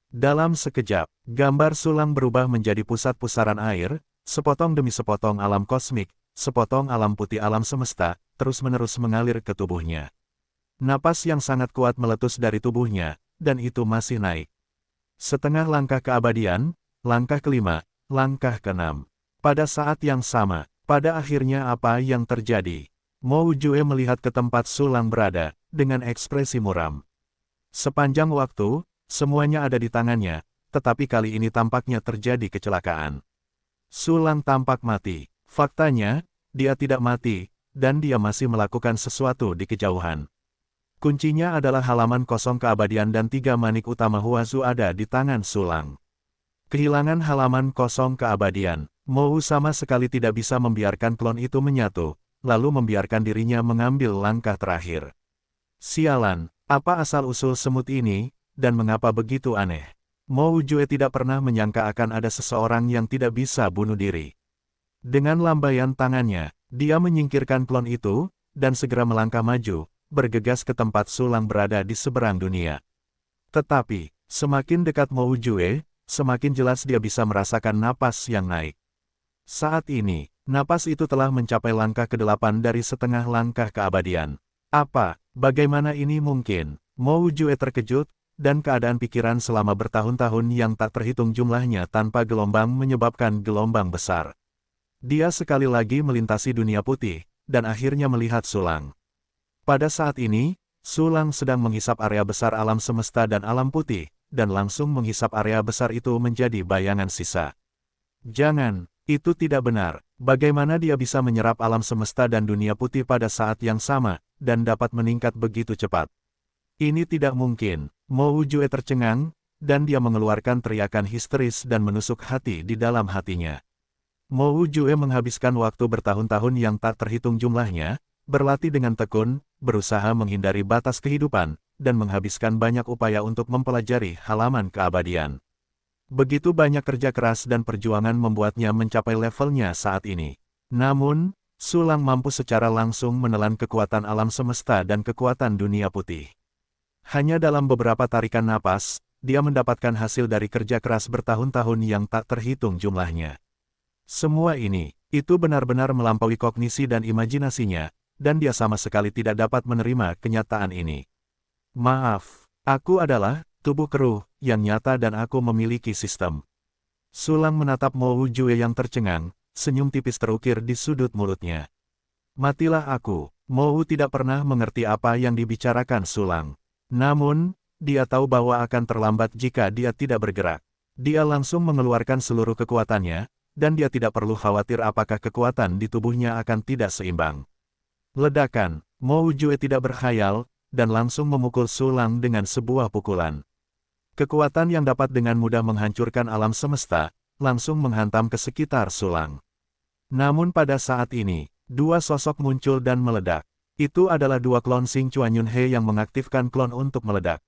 Dalam sekejap, gambar Sulang berubah menjadi pusat pusaran air, sepotong demi sepotong alam kosmik, sepotong alam putih alam semesta, terus-menerus mengalir ke tubuhnya. Napas yang sangat kuat meletus dari tubuhnya, dan itu masih naik. Setengah langkah keabadian, langkah kelima, langkah keenam. Pada saat yang sama, pada akhirnya apa yang terjadi? Mo Jue melihat ke tempat Sulang berada, dengan ekspresi muram. Sepanjang waktu, semuanya ada di tangannya, tetapi kali ini tampaknya terjadi kecelakaan. Sulang tampak mati. Faktanya, dia tidak mati, dan dia masih melakukan sesuatu di kejauhan. Kuncinya adalah halaman kosong keabadian dan 3 manik utama Huazu ada di tangan Sulang. Kehilangan halaman kosong keabadian, Mo sama sekali tidak bisa membiarkan klon itu menyatu, lalu membiarkan dirinya mengambil langkah terakhir. Sialan, apa asal-usul semut ini, dan mengapa begitu aneh? Mo Jue tidak pernah menyangka akan ada seseorang yang tidak bisa bunuh diri. Dengan lambaian tangannya, dia menyingkirkan klon itu, dan segera melangkah maju, bergegas ke tempat Sulang berada di seberang dunia. Tetapi, semakin dekat Mo Jue, semakin jelas dia bisa merasakan napas yang naik. Saat ini, napas itu telah mencapai langkah ke-8 dari setengah langkah keabadian. Apa, bagaimana ini mungkin? Mo Jue terkejut, dan keadaan pikiran selama bertahun-tahun yang tak terhitung jumlahnya tanpa gelombang menyebabkan gelombang besar. Dia sekali lagi melintasi dunia putih, dan akhirnya melihat Sulang. Pada saat ini, Sulang sedang menghisap area besar alam semesta dan alam putih, dan langsung menghisap area besar itu menjadi bayangan sisa. Jangan, itu tidak benar. Bagaimana dia bisa menyerap alam semesta dan dunia putih pada saat yang sama, dan dapat meningkat begitu cepat? Ini tidak mungkin. Mo Jue tercengang, dan dia mengeluarkan teriakan histeris dan menusuk hati di dalam hatinya. Mo Jue menghabiskan waktu bertahun-tahun yang tak terhitung jumlahnya, berlatih dengan tekun, berusaha menghindari batas kehidupan, dan menghabiskan banyak upaya untuk mempelajari halaman keabadian. Begitu banyak kerja keras dan perjuangan membuatnya mencapai levelnya saat ini. Namun, Sulang mampu secara langsung menelan kekuatan alam semesta dan kekuatan dunia putih. Hanya dalam beberapa tarikan napas, dia mendapatkan hasil dari kerja keras bertahun-tahun yang tak terhitung jumlahnya. Semua ini, itu benar-benar melampaui kognisi dan imajinasinya, dan dia sama sekali tidak dapat menerima kenyataan ini. Maaf, aku adalah tubuh keruh yang nyata dan aku memiliki sistem. Sulang menatap Mo Jue yang tercengang, senyum tipis terukir di sudut mulutnya. Matilah aku. Mo tidak pernah mengerti apa yang dibicarakan Sulang. Namun, dia tahu bahwa akan terlambat jika dia tidak bergerak. Dia langsung mengeluarkan seluruh kekuatannya, dan dia tidak perlu khawatir apakah kekuatan di tubuhnya akan tidak seimbang. Ledakan, Mo Jue tidak berkhayal, dan langsung memukul Sulang dengan sebuah pukulan. Kekuatan yang dapat dengan mudah menghancurkan alam semesta, langsung menghantam ke sekitar Sulang. Namun pada saat ini, dua sosok muncul dan meledak. Itu adalah dua klon Xing Chuan Yunhe yang mengaktifkan klon untuk meledak.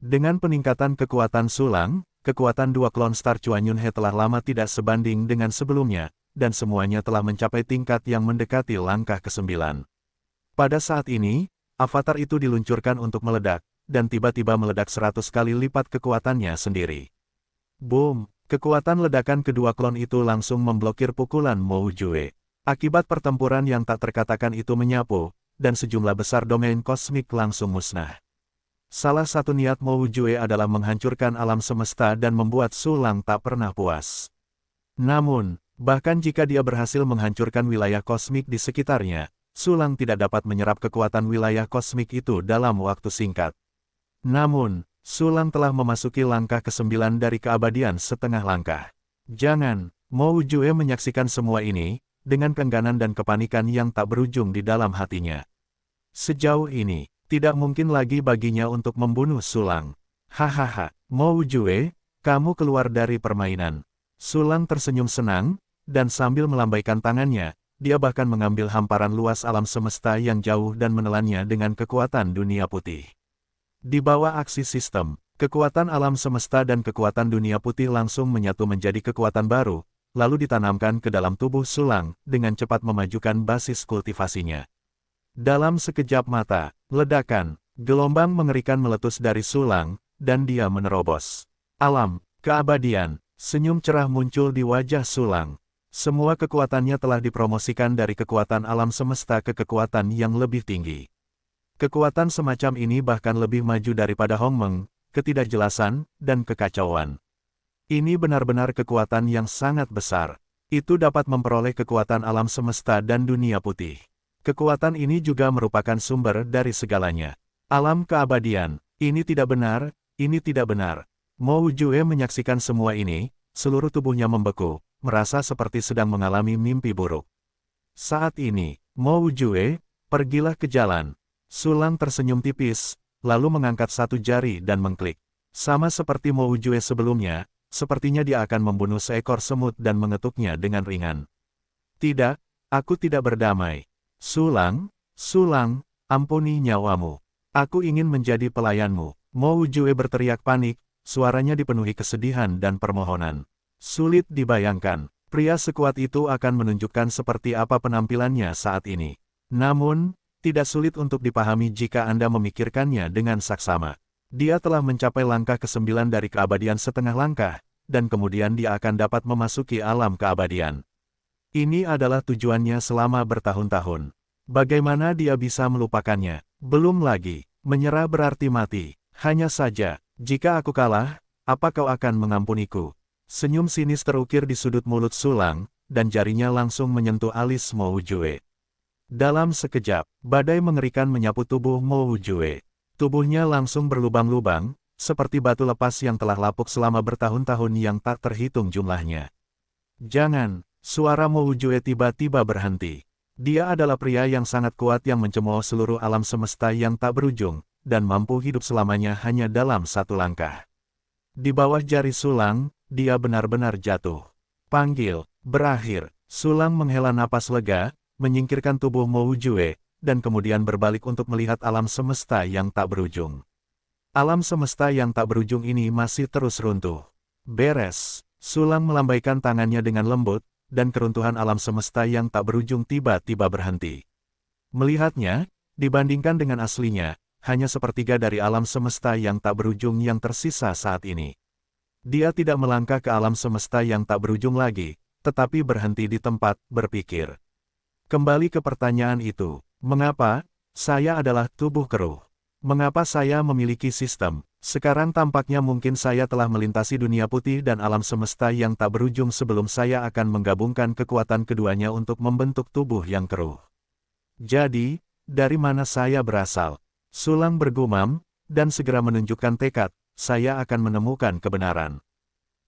Dengan peningkatan kekuatan Sulang, kekuatan dua klon Star Chuan Yunhe telah lama tidak sebanding dengan sebelumnya, dan semuanya telah mencapai tingkat yang mendekati langkah ke-9. Pada saat ini, avatar itu diluncurkan untuk meledak, dan tiba-tiba meledak 100 kali lipat kekuatannya sendiri. Boom! Kekuatan ledakan kedua klon itu langsung memblokir pukulan Mo Jue. Akibat pertempuran yang tak terkatakan itu menyapu, dan sejumlah besar domain kosmik langsung musnah. Salah satu niat Mo Jue adalah menghancurkan alam semesta dan membuat Sulang tak pernah puas. Namun, bahkan jika dia berhasil menghancurkan wilayah kosmik di sekitarnya, Sulang tidak dapat menyerap kekuatan wilayah kosmik itu dalam waktu singkat. Namun, Sulang telah memasuki langkah ke-9 dari keabadian setengah langkah. Jangan, Mo Jue menyaksikan semua ini, dengan keengganan dan kepanikan yang tak berujung di dalam hatinya. Sejauh ini, tidak mungkin lagi baginya untuk membunuh Sulang. Hahaha, Mo Jue, kamu keluar dari permainan. Sulang tersenyum senang, dan sambil melambaikan tangannya, dia bahkan mengambil hamparan luas alam semesta yang jauh dan menelannya dengan kekuatan dunia putih. Di bawah aksi sistem, kekuatan alam semesta dan kekuatan dunia putih langsung menyatu menjadi kekuatan baru, lalu ditanamkan ke dalam tubuh Sulang, dengan cepat memajukan basis kultivasinya. Dalam sekejap mata, ledakan, gelombang mengerikan meletus dari Sulang, dan dia menerobos. Alam, keabadian, senyum cerah muncul di wajah Sulang. Semua kekuatannya telah dipromosikan dari kekuatan alam semesta ke kekuatan yang lebih tinggi. Kekuatan semacam ini bahkan lebih maju daripada Hongmeng, ketidakjelasan, dan kekacauan. Ini benar-benar kekuatan yang sangat besar. Itu dapat memperoleh kekuatan alam semesta dan dunia putih. Kekuatan ini juga merupakan sumber dari segalanya. Alam keabadian, ini tidak benar, ini tidak benar. Mo Wujue menyaksikan semua ini, seluruh tubuhnya membeku, merasa seperti sedang mengalami mimpi buruk. Saat ini, Mo Wujue, pergilah ke jalan. Sulang tersenyum tipis, lalu mengangkat satu jari dan mengklik. Sama seperti Mo Wujue sebelumnya, sepertinya dia akan membunuh seekor semut dan mengetuknya dengan ringan. Tidak, aku tidak berdamai. Sulang, Sulang, ampuni nyawamu. Aku ingin menjadi pelayanmu. Mo Wujue berteriak panik, suaranya dipenuhi kesedihan dan permohonan. Sulit dibayangkan, pria sekuat itu akan menunjukkan seperti apa penampilannya saat ini. Namun, tidak sulit untuk dipahami jika Anda memikirkannya dengan saksama. Dia telah mencapai langkah ke-9 dari keabadian setengah langkah, dan kemudian dia akan dapat memasuki alam keabadian. Ini adalah tujuannya selama bertahun-tahun. Bagaimana dia bisa melupakannya? Belum lagi, menyerah berarti mati. Hanya saja, jika aku kalah, apa kau akan mengampuniku? Senyum sinis terukir di sudut mulut Sulang, dan jarinya langsung menyentuh alis Mo Wujue. Dalam sekejap, badai mengerikan menyapu tubuh Mo Wujue. Tubuhnya langsung berlubang-lubang, seperti batu lepas yang telah lapuk selama bertahun-tahun yang tak terhitung jumlahnya. Jangan, suara Mo Wujue tiba-tiba berhenti. Dia adalah pria yang sangat kuat yang mencemooh seluruh alam semesta yang tak berujung, dan mampu hidup selamanya hanya dalam satu langkah. Di bawah jari Sulang, dia benar-benar jatuh. Panggil, berakhir. Sulang menghela napas lega, menyingkirkan tubuh Mo Wujue, dan kemudian berbalik untuk melihat alam semesta yang tak berujung. Alam semesta yang tak berujung ini masih terus runtuh. Beres. Sulang melambaikan tangannya dengan lembut, dan keruntuhan alam semesta yang tak berujung tiba-tiba berhenti. Melihatnya, dibandingkan dengan aslinya, hanya sepertiga dari alam semesta yang tak berujung yang tersisa saat ini. Dia tidak melangkah ke alam semesta yang tak berujung lagi, tetapi berhenti di tempat, berpikir. Kembali ke pertanyaan itu, mengapa saya adalah tubuh keruh? Mengapa saya memiliki sistem? Sekarang tampaknya mungkin saya telah melintasi dunia putih dan alam semesta yang tak berujung sebelum saya akan menggabungkan kekuatan keduanya untuk membentuk tubuh yang keruh. Jadi, dari mana saya berasal? Sulang bergumam, dan segera menunjukkan tekad, saya akan menemukan kebenaran.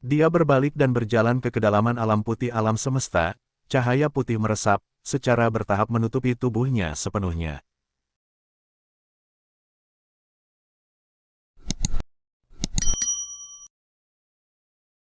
Dia berbalik dan berjalan ke kedalaman alam putih alam semesta, cahaya putih meresap, secara bertahap menutupi tubuhnya sepenuhnya.